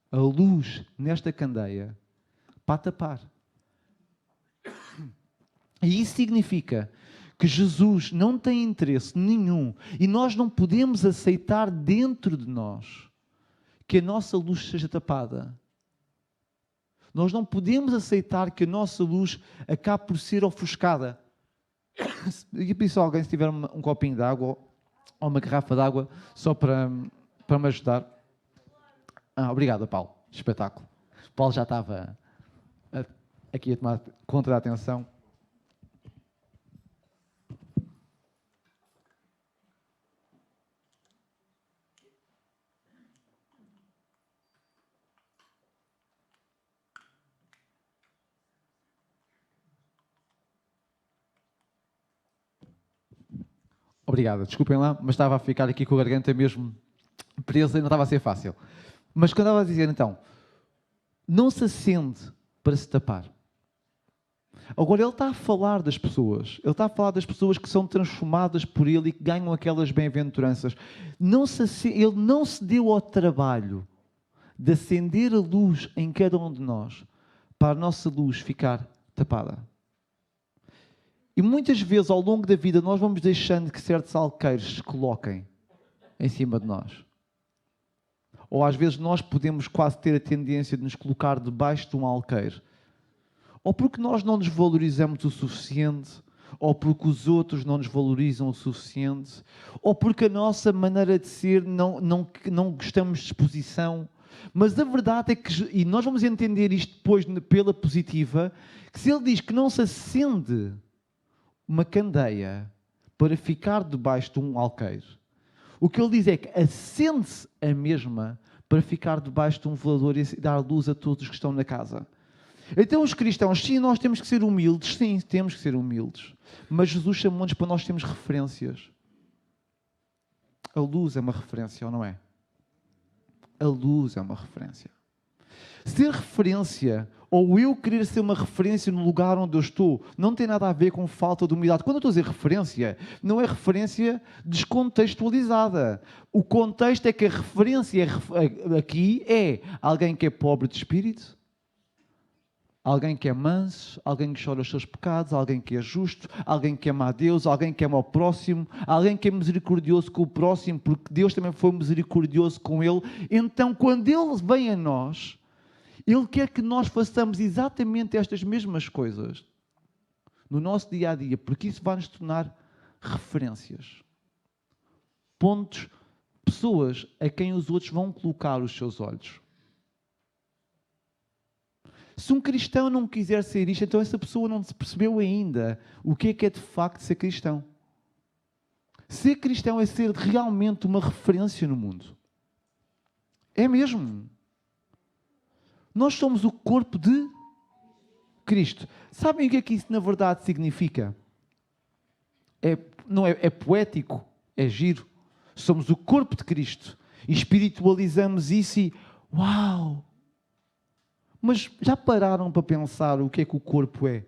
a luz nesta candeia para tapar. E isso significa que Jesus não tem interesse nenhum e nós não podemos aceitar dentro de nós que a nossa luz seja tapada. Nós não podemos aceitar que a nossa luz acabe por ser ofuscada. E por isso, alguém, se tiver um copinho de água ou uma garrafa de água, só para me ajudar. Obrigado, Paulo. Espetáculo. Paulo já estava aqui a tomar conta da atenção. Obrigado, desculpem lá, mas estava a ficar aqui com a garganta mesmo presa e não estava a ser fácil. Mas quando estava a dizer, então, não se acende para se tapar. Agora, ele está a falar das pessoas. Ele está a falar das pessoas que são transformadas por ele e que ganham aquelas bem-aventuranças. Ele não se deu ao trabalho de acender a luz em cada um de nós para a nossa luz ficar tapada. E muitas vezes, ao longo da vida, nós vamos deixando que certos alqueires se coloquem em cima de nós. Ou às vezes nós podemos quase ter a tendência de nos colocar debaixo de um alqueire. Ou porque nós não nos valorizamos o suficiente, ou porque os outros não nos valorizam o suficiente, ou porque a nossa maneira de ser não gostamos de exposição. Mas a verdade é que, e nós vamos entender isto depois pela positiva, que se ele diz que não se acende uma candeia para ficar debaixo de um alqueire, o que ele diz é que acende-se a mesma para ficar debaixo de um velador e dar luz a todos os que estão na casa. Então os cristãos, sim, nós temos que ser humildes, sim, temos que ser humildes, mas Jesus chamou-nos para nós termos referências. A luz é uma referência, ou não é? A luz é uma referência. Ser referência, ou eu querer ser uma referência no lugar onde eu estou, não tem nada a ver com falta de humildade. Quando eu estou a dizer referência, não é referência descontextualizada. O contexto é que a referência aqui é alguém que é pobre de espírito, alguém que é manso, alguém que chora os seus pecados, alguém que é justo, alguém que ama a Deus, alguém que ama o próximo, alguém que é misericordioso com o próximo, porque Deus também foi misericordioso com ele. Então, quando Ele vem a nós, Ele quer que nós façamos exatamente estas mesmas coisas no nosso dia-a-dia, porque isso vai nos tornar referências. Pontos pessoas a quem os outros vão colocar os seus olhos. Se um cristão não quiser ser isto, então essa pessoa não se percebeu ainda o que é de facto ser cristão. Ser cristão é ser realmente uma referência no mundo. É mesmo. Nós somos o corpo de Cristo. Sabem o que é que isso na verdade significa? Não é poético, é giro. Somos o corpo de Cristo. E espiritualizamos isso e... Uau! Mas já pararam para pensar o que é que o corpo é?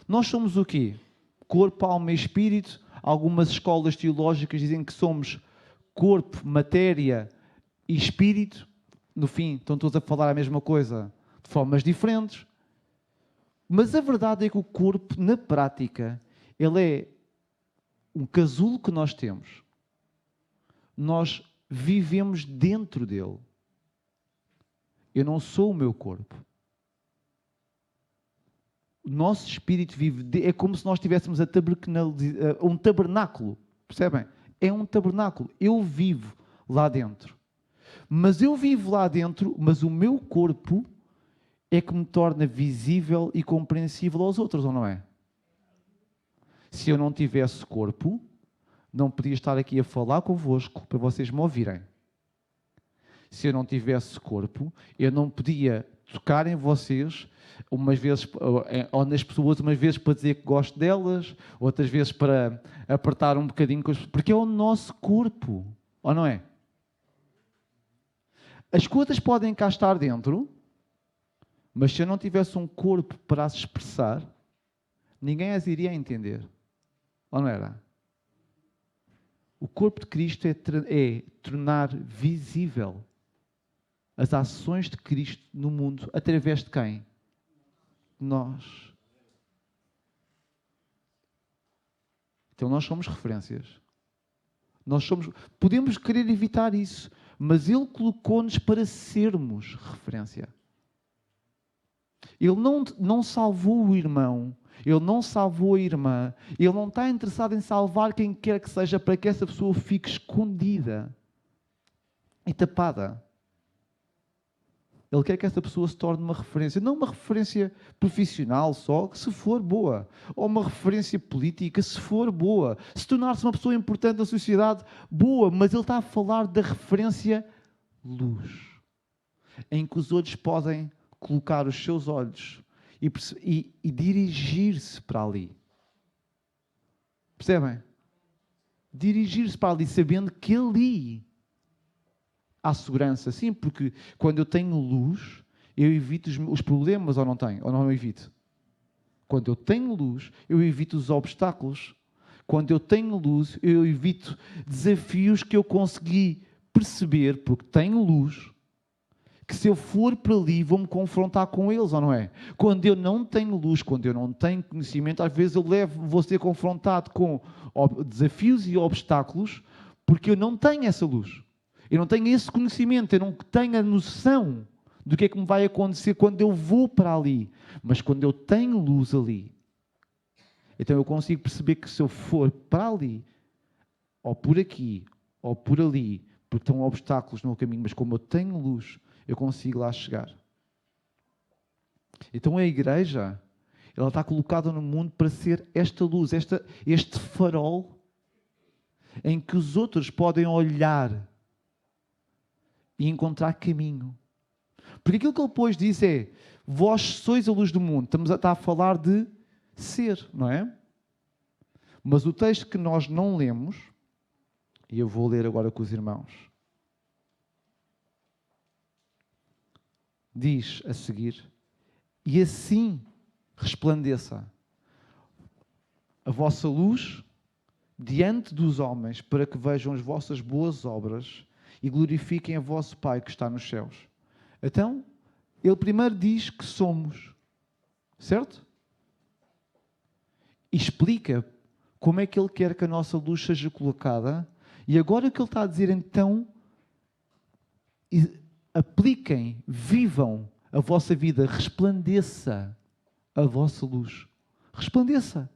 Nós somos o quê? Corpo, alma e espírito. Algumas escolas teológicas dizem que somos corpo, matéria e espírito. No fim, estão todos a falar a mesma coisa, de formas diferentes. Mas a verdade é que o corpo, na prática, ele é um casulo que nós temos. Nós vivemos dentro dele. Eu não sou o meu corpo. O nosso espírito vive... É como se nós estivéssemos um tabernáculo. Percebem? É um tabernáculo. Eu vivo lá dentro. Mas eu vivo lá dentro, mas o meu corpo é que me torna visível e compreensível aos outros, ou não é? Se eu não tivesse corpo, não podia estar aqui a falar convosco para vocês me ouvirem. Se eu não tivesse corpo, eu não podia tocar em vocês, umas vezes, ou nas pessoas, umas vezes para dizer que gosto delas, outras vezes para apertar um bocadinho, porque é o nosso corpo, ou não é? As coisas podem cá estar dentro, mas se eu não tivesse um corpo para as expressar, ninguém as iria entender, ou não era? O corpo de Cristo é tornar visível as ações de Cristo no mundo, através de quem? Nós. Então nós somos referências. Podemos querer evitar isso, mas Ele colocou-nos para sermos referência. Ele não salvou o irmão, Ele não salvou a irmã, Ele não está interessado em salvar quem quer que seja para que essa pessoa fique escondida e tapada. Ele quer que essa pessoa se torne uma referência, não uma referência profissional só, se for boa, ou uma referência política, se for boa, se tornar-se uma pessoa importante na sociedade, boa, mas ele está a falar da referência luz, em que os outros podem colocar os seus olhos e dirigir-se para ali. Percebem? Dirigir-se para ali, sabendo que ali há segurança. Sim, porque quando eu tenho luz, eu evito os problemas, ou não tenho? Ou não evito? Quando eu tenho luz, eu evito os obstáculos. Quando eu tenho luz, eu evito desafios que eu consegui perceber, porque tenho luz, que se eu for para ali, vou-me confrontar com eles, ou não é? Quando eu não tenho luz, quando eu não tenho conhecimento, às vezes vou ser confrontado com desafios e obstáculos, porque eu não tenho essa luz. Eu não tenho esse conhecimento, eu não tenho a noção do que é que me vai acontecer quando eu vou para ali. Mas quando eu tenho luz ali, então eu consigo perceber que se eu for para ali, ou por aqui, ou por ali, porque estão obstáculos no caminho, mas como eu tenho luz, eu consigo lá chegar. Então a igreja, ela está colocada no mundo para ser esta luz, este farol, em que os outros podem olhar e encontrar caminho. Porque aquilo que ele depois diz é: vós sois a luz do mundo. Estamos a falar de ser, não é? Mas o texto que nós não lemos, e eu vou ler agora com os irmãos, diz a seguir: e assim resplandeça a vossa luz diante dos homens, para que vejam as vossas boas obras e glorifiquem a vosso Pai que está nos céus. Então, ele primeiro diz que somos, certo? E explica como é que ele quer que a nossa luz seja colocada. E agora o que ele está a dizer, então, apliquem, vivam a vossa vida, resplandeça a vossa luz. Resplandeça.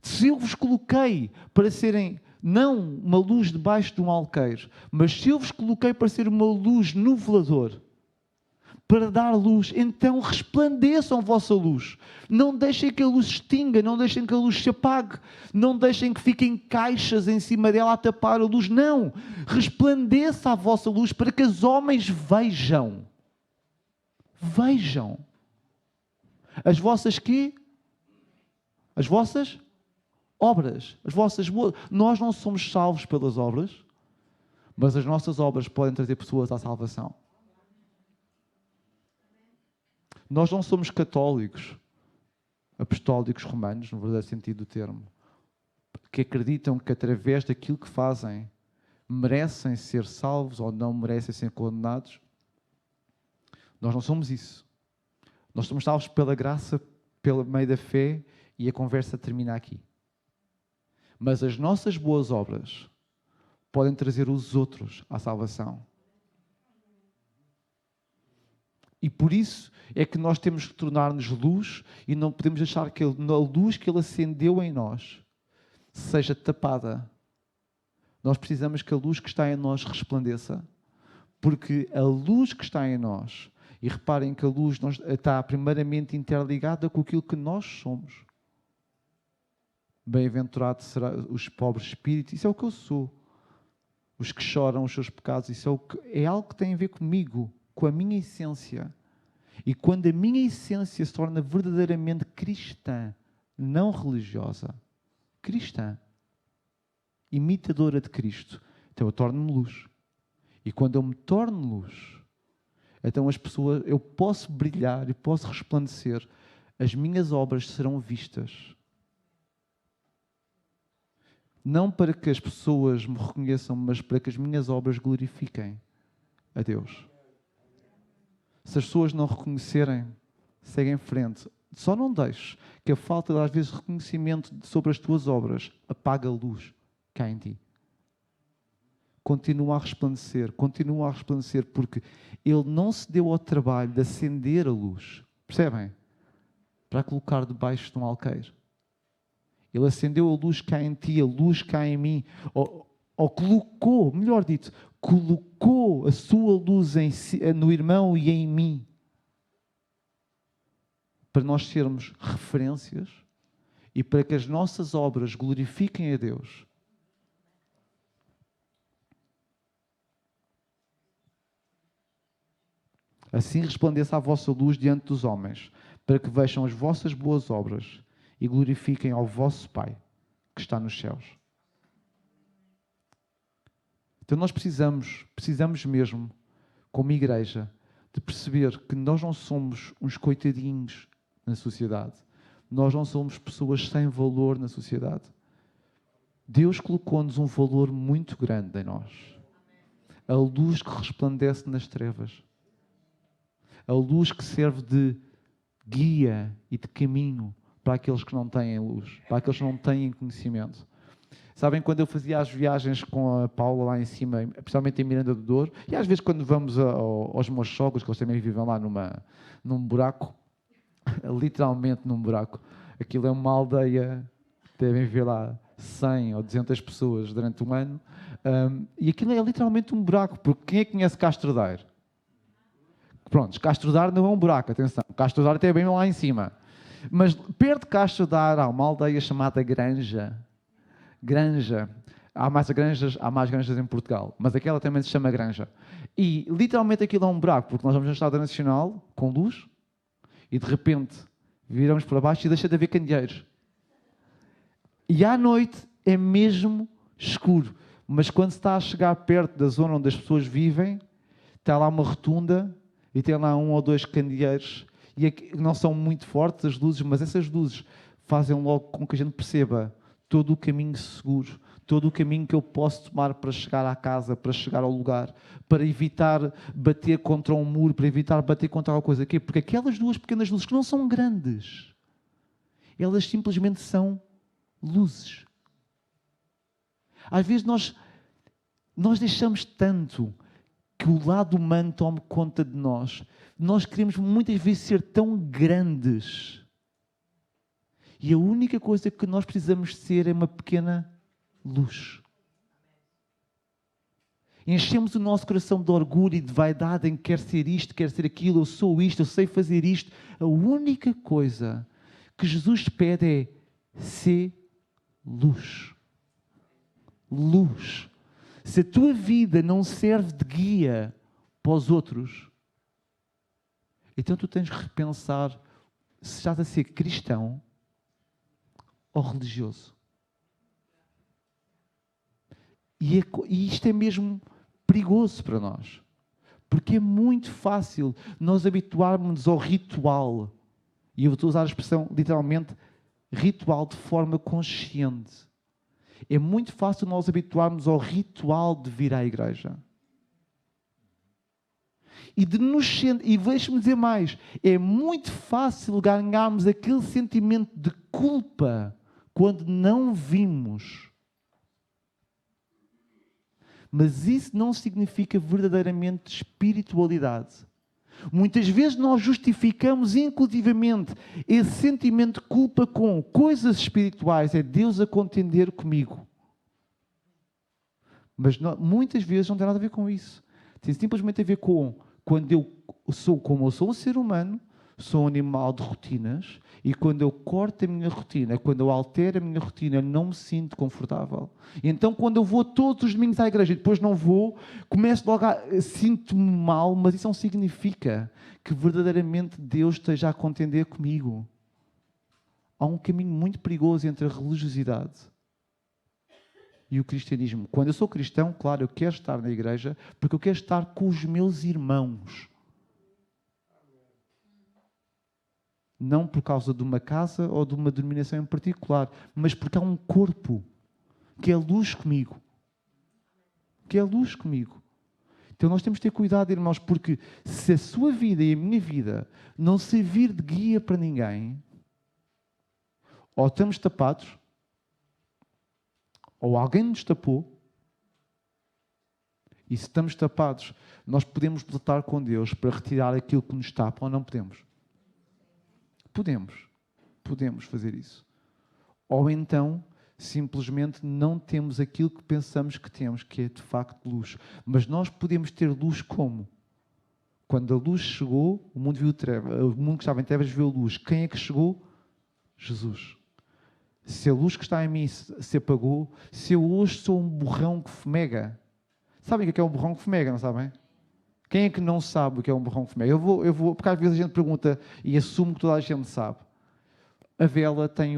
Se eu vos coloquei para serem não uma luz debaixo de um alqueire, mas se eu vos coloquei para ser uma luz no velador, para dar luz, então resplandeçam a vossa luz. Não deixem que a luz extinga, não deixem que a luz se apague, não deixem que fiquem caixas em cima dela a tapar a luz. Não! Resplandeça a vossa luz para que os homens vejam. Vejam. As vossas quê? As vossas obras. As vossas boas. Nós não somos salvos pelas obras, mas as nossas obras podem trazer pessoas à salvação. Nós não somos católicos, apostólicos romanos, no verdadeiro sentido do termo, que acreditam que através daquilo que fazem merecem ser salvos ou não merecem ser condenados. Nós não somos isso. Nós somos salvos pela graça, pelo meio da fé, e a conversa termina aqui. Mas as nossas boas obras podem trazer os outros à salvação. E por isso é que nós temos que tornar-nos luz e não podemos deixar que a luz que Ele acendeu em nós seja tapada. Nós precisamos que a luz que está em nós resplandeça, porque a luz que está em nós, e reparem que a luz está primeiramente interligada com aquilo que nós somos. Bem-aventurado serão os pobres de espírito, isso é o que eu sou. Os que choram os seus pecados, isso é algo que tem a ver comigo, com a minha essência. E quando a minha essência se torna verdadeiramente cristã, não religiosa, cristã, imitadora de Cristo, então eu torno-me luz. E quando eu me torno luz, então as pessoas, eu posso brilhar e posso resplandecer, as minhas obras serão vistas. Não para que as pessoas me reconheçam, mas para que as minhas obras glorifiquem a Deus. Se as pessoas não reconhecerem, segue em frente. Só não deixes que a falta, às vezes, de reconhecimento sobre as tuas obras apague a luz que há em ti. Continua a resplandecer, porque Ele não se deu ao trabalho de acender a luz, percebem? Para colocar debaixo de um alqueire. Ele acendeu a luz que há em ti, a luz que há em mim, ou colocou, melhor dito, colocou a sua luz no irmão e em mim, para nós sermos referências e para que as nossas obras glorifiquem a Deus. Assim resplandeça a vossa luz diante dos homens, para que vejam as vossas boas obras e glorifiquem ao vosso Pai, que está nos céus. Então nós precisamos mesmo, como igreja, de perceber que nós não somos uns coitadinhos na sociedade. Nós não somos pessoas sem valor na sociedade. Deus colocou-nos um valor muito grande em nós. A luz que resplandece nas trevas. A luz que serve de guia e de caminho para aqueles que não têm luz, para aqueles que não têm conhecimento. Sabem, quando eu fazia as viagens com a Paula lá em cima, principalmente em Miranda do Douro, e às vezes quando vamos aos meus sogros, que eles também vivem lá num buraco, literalmente num buraco, aquilo é uma aldeia, devem ver lá 100 ou 200 pessoas durante um ano, e aquilo é literalmente um buraco, porque quem é que conhece Castro Daire? Pronto, Castro Daire não é um buraco, atenção, Castro Daire até é bem lá em cima. Mas perto de Castro Daire há uma aldeia chamada Granja. Há mais granjas em Portugal, mas aquela também se chama Granja. E literalmente aquilo é um buraco, porque nós vamos na Estrada Nacional com luz e de repente viramos para baixo e deixa de haver candeeiros. E à noite é mesmo escuro. Mas quando se está a chegar perto da zona onde as pessoas vivem, está lá uma rotunda e tem lá 1 ou 2 candeeiros. E não são muito fortes as luzes, mas essas luzes fazem logo com que a gente perceba todo o caminho seguro, todo o caminho que eu posso tomar para chegar à casa, para chegar ao lugar, para evitar bater contra um muro, para evitar bater contra alguma coisa. Porque aquelas 2 pequenas luzes que não são grandes, elas simplesmente são luzes. Às vezes nós deixamos tanto que o lado humano tome conta de nós. Nós queremos muitas vezes ser tão grandes E a única coisa que nós precisamos ser é uma pequena luz. Enchemos o nosso coração de orgulho e de vaidade em que quer ser isto, quer ser aquilo, eu sou isto, eu sei fazer isto. A única coisa que Jesus pede é ser luz. Luz. Se a tua vida não serve de guia para os outros, então tu tens que repensar se estás a ser cristão ou religioso. E isto é mesmo perigoso para nós. Porque é muito fácil nós habituarmos ao ritual. E eu estou a usar a expressão, literalmente, ritual de forma consciente. É muito fácil nós habituarmos ao ritual de vir à igreja. E deixe-me dizer mais, é muito fácil ganharmos aquele sentimento de culpa quando não vimos. Mas isso não significa verdadeiramente espiritualidade. Muitas vezes nós justificamos inclusivamente esse sentimento de culpa com coisas espirituais. É Deus a contender comigo. Mas muitas vezes não tem nada a ver com isso. Tem simplesmente a ver com quando eu sou como eu sou um ser humano, sou um animal de rotinas, e quando eu corto a minha rotina, quando eu altero a minha rotina, eu não me sinto confortável. E então, quando eu vou todos os domingos à igreja e depois não vou, começo logo sinto-me mal, mas isso não significa que verdadeiramente Deus esteja a contender comigo. Há um caminho muito perigoso entre a religiosidade e o cristianismo. Quando eu sou cristão, claro, eu quero estar na igreja porque eu quero estar com os meus irmãos. Não por causa de uma casa ou de uma denominação em particular, mas porque há um corpo que é luz comigo. Que é luz comigo. Então nós temos de ter cuidado, irmãos, porque se a sua vida e a minha vida não servir de guia para ninguém, ou estamos tapados, ou alguém nos tapou, e se estamos tapados, nós podemos lutar com Deus para retirar aquilo que nos tapa, ou não podemos? Podemos fazer isso. Ou então, simplesmente não temos aquilo que pensamos que temos, que é de facto luz. Mas nós podemos ter luz como? Quando a luz chegou, o mundo viu trevas, o mundo que estava em trevas viu a luz. Quem é que chegou? Jesus. Se a luz que está em mim se apagou, se eu hoje sou um borrão que fumega. Sabem o que é um borrão que fumega, não sabem? Quem é que não sabe o que é um borrão que fumega? Eu vou, porque às vezes a gente pergunta e assume que toda a gente sabe. A vela tem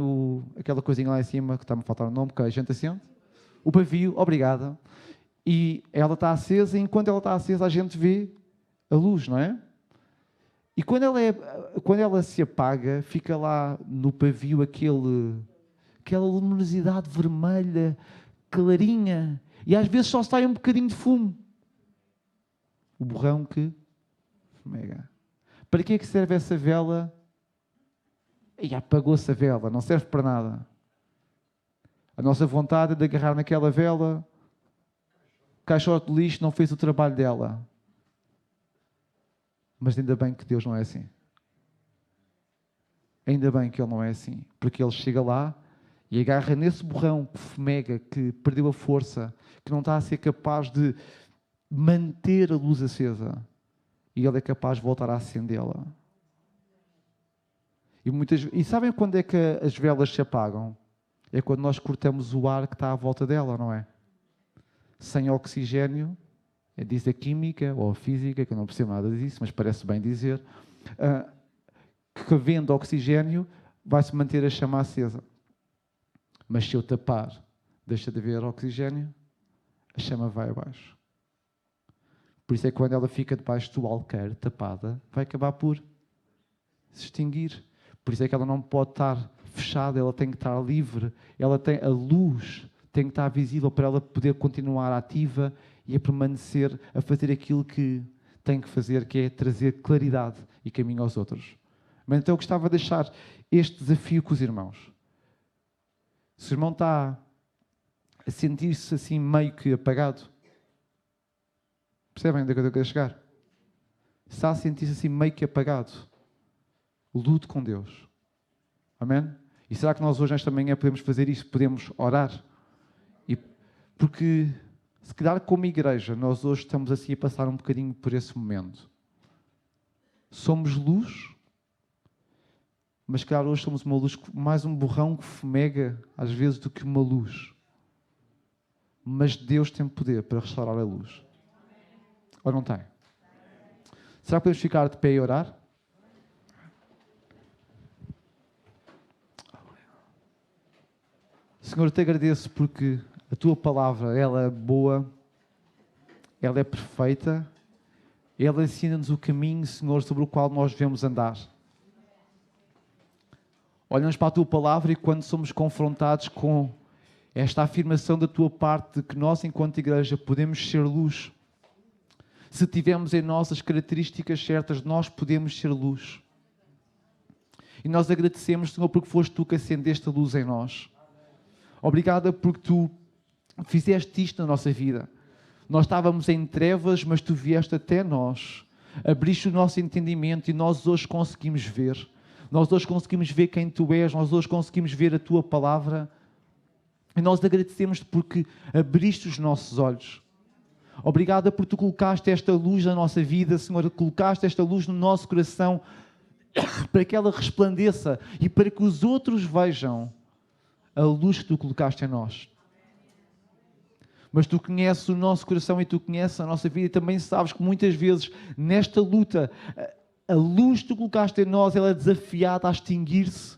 aquela coisinha lá em cima, que está-me a faltar o nome, que a gente acende. O pavio, obrigada. E ela está acesa, e enquanto ela está acesa a gente vê a luz, não é? E quando ela se apaga, fica lá no pavio aquela luminosidade vermelha, clarinha, e às vezes só sai um bocadinho de fumo. O borrão que fumega. Para que é que serve essa vela? E apagou-se a vela, não serve para nada. A nossa vontade de agarrar naquela vela, o caixote de lixo não fez o trabalho dela. Mas ainda bem que Deus não é assim. Ainda bem que Ele não é assim. Porque Ele chega lá e agarra nesse borrão que fumega, que perdeu a força, que não está a ser capaz de manter a luz acesa, e Ele é capaz de voltar a acendê-la. E sabem quando é que as velas se apagam? É quando nós cortamos o ar que está à volta dela, não é? Sem oxigênio, diz a química ou a física, que eu não percebo nada disso, mas parece bem dizer, que havendo oxigênio vai-se manter a chama acesa. Mas se eu tapar, deixa de haver oxigênio, a chama vai abaixo. Por isso é que quando ela fica debaixo do alqueire, tapada, vai acabar por se extinguir. Por isso é que ela não pode estar fechada, ela tem que estar livre. A luz tem que estar visível para ela poder continuar ativa e a permanecer a fazer aquilo que tem que fazer, que é trazer claridade e caminho aos outros. Mas então eu gostava de deixar este desafio com os irmãos. Se o irmão está a sentir-se assim meio que apagado, percebem onde é que eu quero chegar? Se está a sentir-se assim meio que apagado, lute com Deus. Amém? E será que nós hoje, nesta manhã, podemos fazer isso? Podemos orar? Porque, se calhar, como igreja, nós hoje estamos assim a passar um bocadinho por esse momento. Somos luz, mas, se calhar, hoje somos uma luz, mais um borrão que fumega, às vezes, do que uma luz. Mas Deus tem poder para restaurar a luz. Ou não tem? Será que podemos ficar de pé e orar? Senhor, eu te agradeço porque a tua palavra, ela é boa, ela é perfeita, ela ensina-nos o caminho, Senhor, sobre o qual nós devemos andar. Olhamos para a tua palavra e quando somos confrontados com esta afirmação da tua parte de que nós, enquanto igreja, podemos ser luz. Se tivermos em nós as características certas, nós podemos ser luz. E nós agradecemos, Senhor, porque foste tu que acendeste a luz em nós. Obrigada porque tu fizeste isto na nossa vida. Nós estávamos em trevas, mas tu vieste até nós. Abriste o nosso entendimento e nós hoje conseguimos ver. Nós hoje conseguimos ver quem tu és. Nós hoje conseguimos ver a tua palavra. E nós agradecemos-te porque abriste os nossos olhos. Obrigada por tu colocaste esta luz na nossa vida, Senhor. Colocaste esta luz no nosso coração para que ela resplandeça e para que os outros vejam a luz que tu colocaste em nós. Mas tu conheces o nosso coração e tu conheces a nossa vida e também sabes que muitas vezes nesta luta a luz que tu colocaste em nós, ela é desafiada a extinguir-se.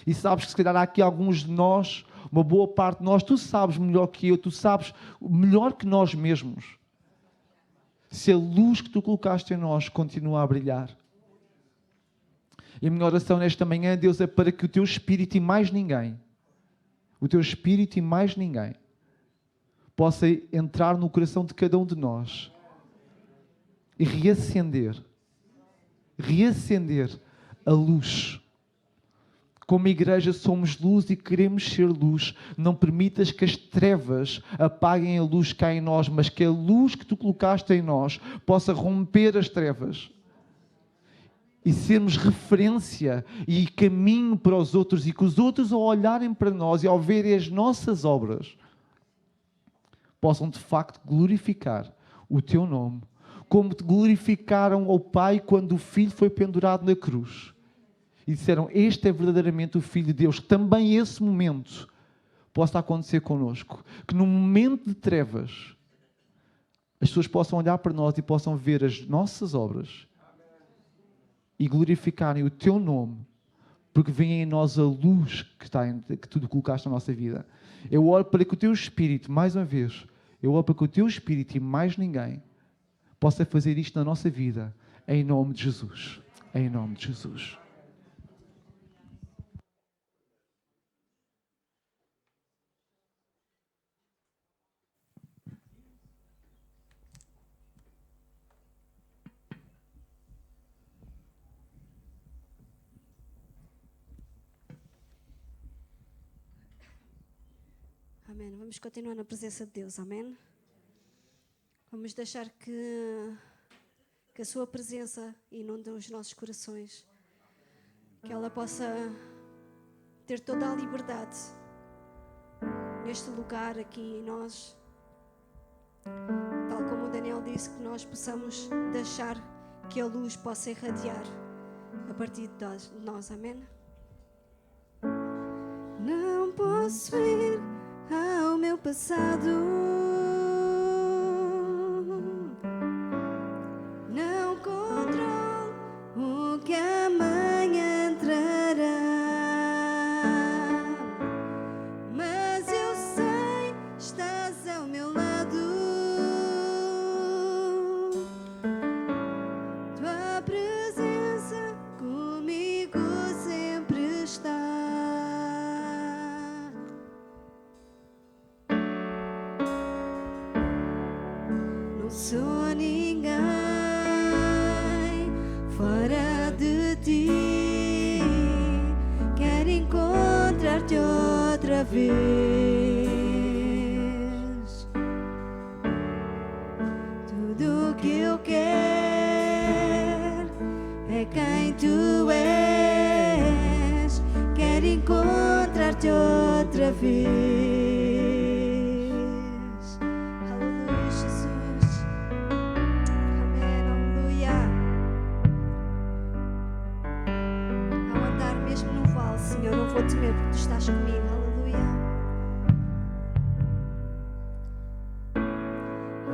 E sabes que se calhar há aqui alguns de nós, uma boa parte de nós, tu sabes melhor que eu, tu sabes melhor que nós mesmos. Se a luz que tu colocaste em nós continua a brilhar. E a minha oração nesta manhã, Deus, é para que o teu Espírito e mais ninguém, o teu Espírito e mais ninguém, possa entrar no coração de cada um de nós e reacender a luz. Como igreja somos luz e queremos ser luz. Não permitas que as trevas apaguem a luz que há em nós, mas que a luz que tu colocaste em nós possa romper as trevas. E sermos referência e caminho para os outros, e que os outros, ao olharem para nós e ao verem as nossas obras, possam de facto glorificar o teu nome, como te glorificaram ao Pai quando o Filho foi pendurado na cruz. E disseram, este é verdadeiramente o Filho de Deus. Que também esse momento possa acontecer connosco. Que no momento de trevas, as pessoas possam olhar para nós e possam ver as nossas obras e glorificarem o teu nome, porque vem em nós a luz que tu colocaste na nossa vida. Eu oro para que o teu Espírito, mais uma vez, eu oro para que o teu Espírito e mais ninguém possa fazer isto na nossa vida, em nome de Jesus. Em nome de Jesus. Amém. Vamos continuar na presença de Deus. Amém. Vamos deixar que a sua presença inunde os nossos corações. Que ela possa ter toda a liberdade neste lugar aqui em nós. Tal como o Daniel disse, que nós possamos deixar que a luz possa irradiar a partir de nós. Amém. Não posso ir ao meu passado, não controlo o que amanhã trará, mas eu sei, estás ao meu lado, tua presença comigo sempre está. Sou ninguém fora de ti, quero encontrar-te outra vez. Tudo o que eu quero é quem tu és, encontrar-te outra vez. Aleluia, Jesus. Amém, aleluia. Ao andar mesmo no vale, Senhor, não vou temer porque tu estás comigo. Aleluia.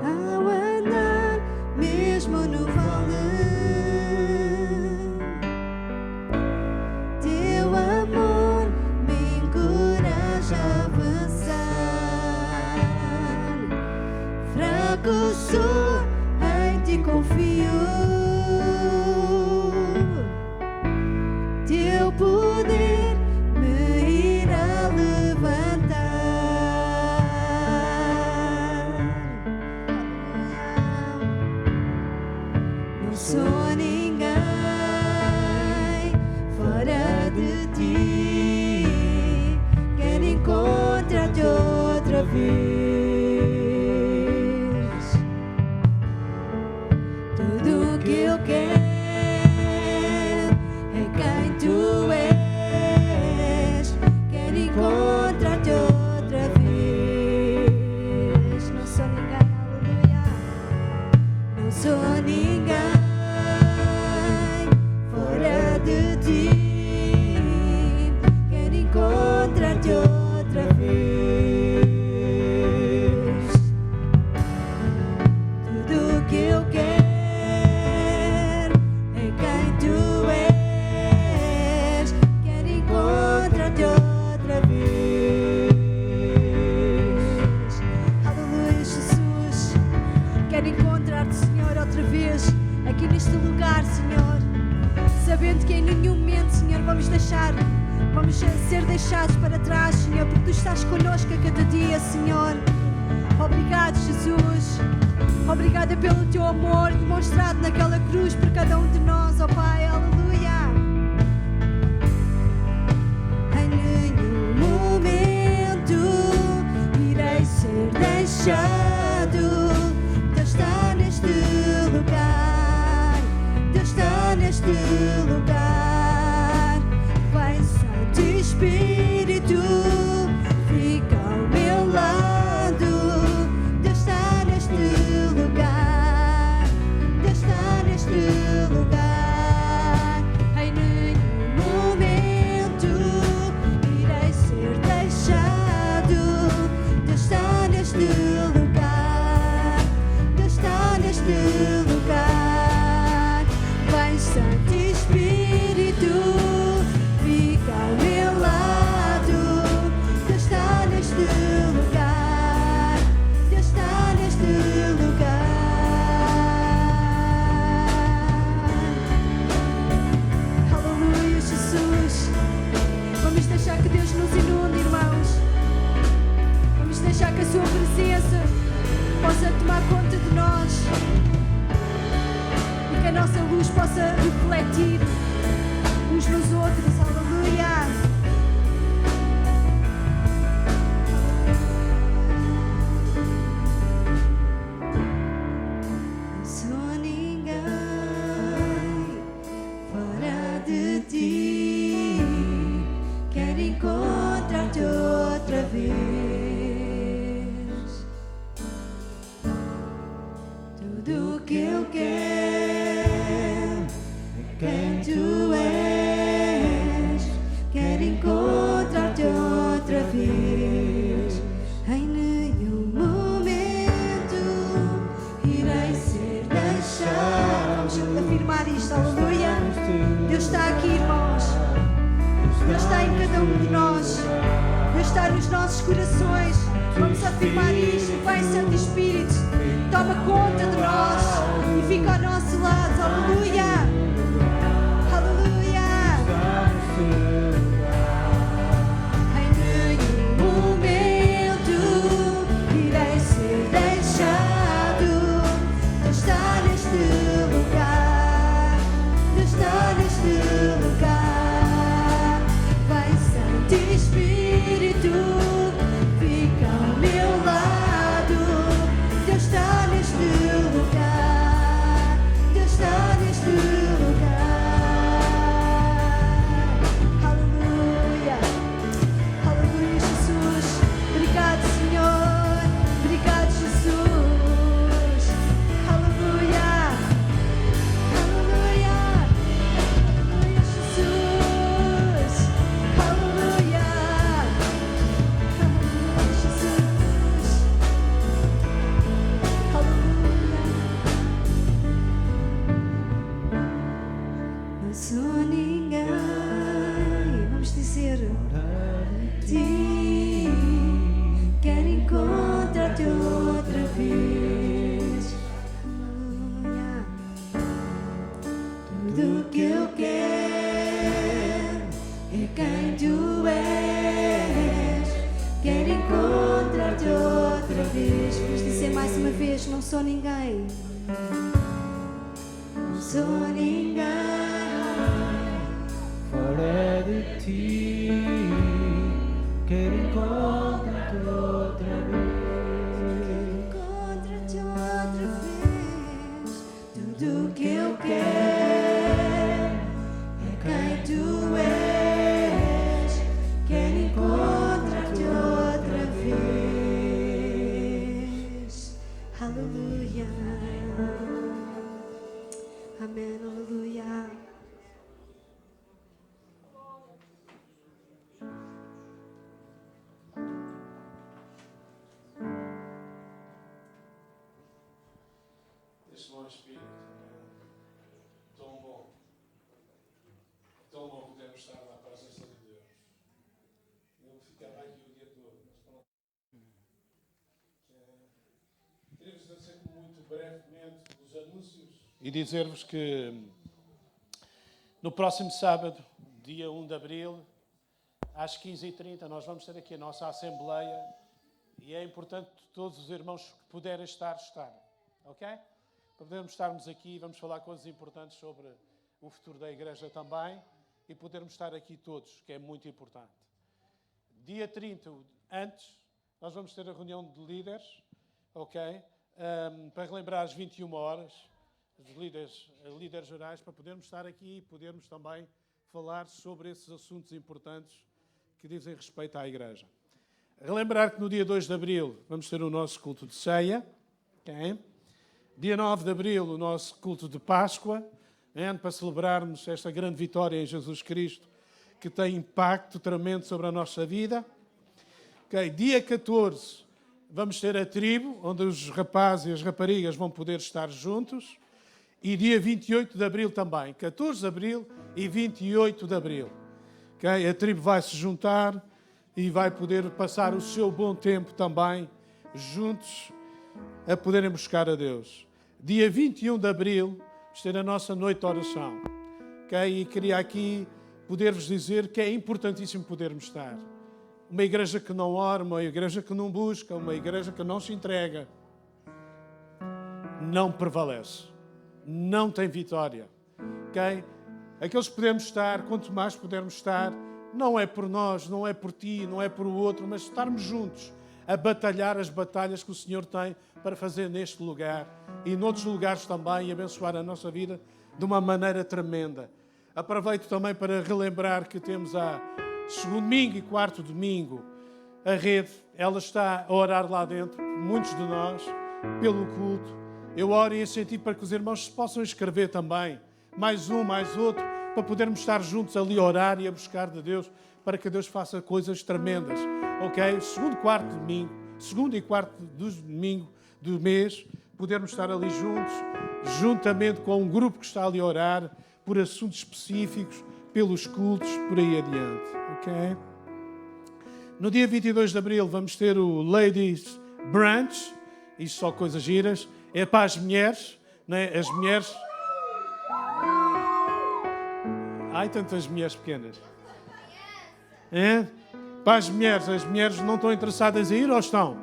Ao andar mesmo no vale, teu amor me encoraja a avançar. Fraco sou, em ti confio. Teu poder me irá levantar. Não sou ninguém fora de ti. Quero encontrar-te outra vez. Tudo o que eu quero é quem tu és. Quero encontrar-te outra vez. Não sou ninguém, aleluia. Não sou ninguém fora de ti. Quero encontrar-te outra vez. Tudo o que eu quero é quem tu és. Quero encontrar-te outra vez. Aleluia, Jesus. Quero encontrar-te, Senhor, outra vez aqui neste lugar, Senhor. Sabendo que em nenhum momento, Senhor, vamos ser deixados para trás, Senhor, porque tu estás connosco a cada dia, Senhor. Obrigado, Jesus. Obrigada pelo teu amor demonstrado naquela cruz por cada um de nós, ó Pai. Aleluia. Em nenhum momento irei ser deixado. Deus está neste lugar. Deus está neste lugar. Vem, Santo Espírito, fica ao meu lado. Deus está neste lugar. Deus está neste lugar. Em nenhum momento irei ser deixado. Deus está neste lugar. Deus está neste lugar. Vem, Santo Espírito, fica ao meu lado. Deus está neste lugar. Deus está neste lugar. Aleluia, Jesus. Vamos deixar que Deus nos inunde, irmãos. Vamos deixar que a sua presença possa tomar conta de nós e que a nossa luz possa refletir uns nos outros. Aleluia. Não sou ninguém fora de ti. Quero encontrar-te outra vez. Tudo o que eu quero é quem tu és. Quero encontrar-te outra vez. Em nenhum momento irei ser deixado. Vamos afirmar isto, aleluia. Deus está aqui, irmãos. Deus está em cada um de nós. Deus está nos nossos corações. Vamos afirmar isto. Vai, Santo Espírito, toma conta de nós e fica ao nosso lado. Aleluia. Aleluia. Em nenhum momento irei ser deixado. Deus está neste lugar. Deus está neste lugar. Vai, Santo Espírito, fica ao meu lado. Deus está neste lugar. Deus está neste lugar. Mais uma vez, não sou ninguém. Não sou ninguém. Fora de ti, quero encontrar-te outra vez. Encontro-te outra vez. Tudo que eu quero é quem tu és. Quero encontrar-te outra vez. Aleluia. Amém, aleluia. Este bom Espírito, tão bom podermos estar na presença de Deus. Eu ficava aqui o dia todo, mas pronto. Queria-vos dizer muito brevemente os anúncios e dizer-vos que no próximo sábado, dia 1 de abril, às 15h30, nós vamos ter aqui a nossa Assembleia e é importante que todos os irmãos que puderem estar, ok? Para podermos estarmos aqui, vamos falar coisas importantes sobre o futuro da igreja também e podermos estar aqui todos, que é muito importante. Dia 30, antes, nós vamos ter a reunião de líderes, ok? Para relembrar às 21 horas, os líderes gerais, para podermos estar aqui e podermos também falar sobre esses assuntos importantes que dizem respeito à igreja. Relembrar que no dia 2 de abril vamos ter o nosso culto de ceia, ok? Dia 9 de abril, o nosso culto de Páscoa, para celebrarmos esta grande vitória em Jesus Cristo, que tem impacto tremendo sobre a nossa vida. Okay. Dia 14, vamos ter a tribo, onde os rapazes e as raparigas vão poder estar juntos. E dia 28 de abril também, 14 de abril e 28 de abril. Okay. A tribo vai se juntar e vai poder passar o seu bom tempo também, juntos, a poderem buscar a Deus. Dia 21 de abril, vamos ter a nossa noite de oração. Okay? E queria aqui poder-vos dizer que é importantíssimo podermos estar. Uma igreja que não ora, uma igreja que não busca, uma igreja que não se entrega, não prevalece. Não tem vitória. Okay? Aqueles que podemos estar, quanto mais pudermos estar, não é por nós, não é por ti, não é por o outro, mas estarmos juntos a batalhar as batalhas que o Senhor tem para fazer neste lugar e noutros lugares também e abençoar a nossa vida de uma maneira tremenda. Aproveito também para relembrar que temos a segundo domingo e quarto domingo a rede, ela está a orar lá dentro, muitos de nós, pelo culto. Eu oro em sentido para que os irmãos se possam inscrever também, mais um, mais outro, para podermos estar juntos ali a orar e a buscar de Deus, para que Deus faça coisas tremendas. Ok? Segundo e quarto domingo do mês, podermos estar ali juntos, juntamente com um grupo que está ali a orar por assuntos específicos, pelos cultos, por aí adiante. Ok? No dia 22 de abril vamos ter o Ladies Brunch, isto só coisas giras, é para as mulheres, né? As mulheres... Ai, tantas mulheres pequenas. É? Para as mulheres não estão interessadas em ir ou estão?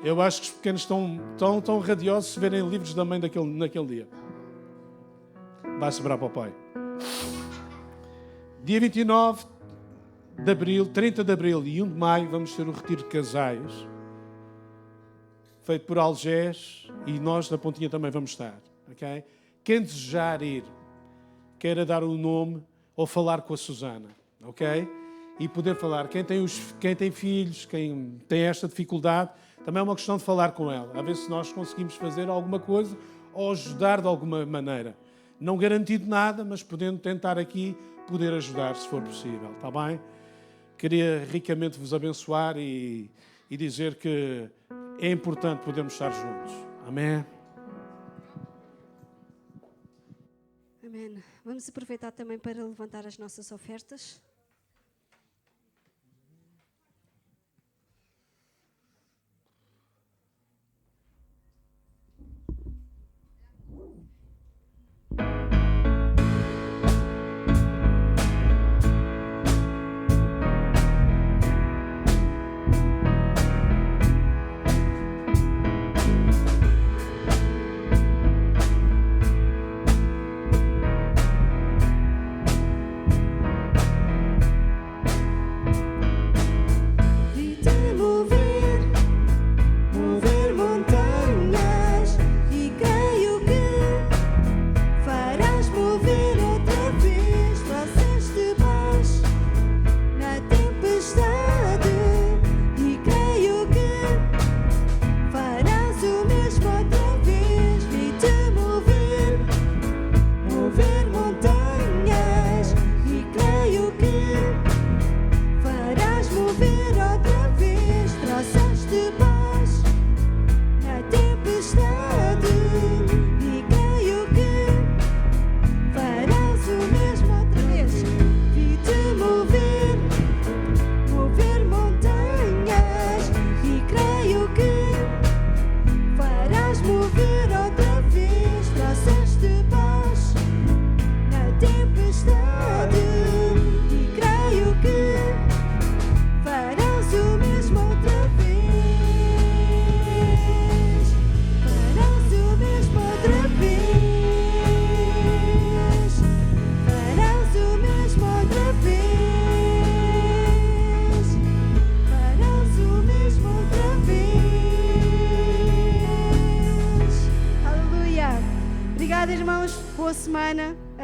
Eu acho que os pequenos estão tão radiosos se verem livros da mãe naquele dia. Vai sobrar para o pai. Dia 29 de abril, 30 de abril e 1 de maio vamos ter o retiro de casais, feito por Algés, e nós da Pontinha também vamos estar. Okay? Quem desejar ir, queira dar o nome ou falar com a Susana, ok? E poder falar. Quem tem filhos, quem tem esta dificuldade, também é uma questão de falar com ela, a ver se nós conseguimos fazer alguma coisa ou ajudar de alguma maneira. Não garantido nada, mas podendo tentar aqui, poder ajudar, se for possível, está bem? Queria ricamente vos abençoar e dizer que é importante podermos estar juntos. Amém? Amém. Vamos aproveitar também para levantar as nossas ofertas.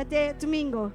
Até domingo.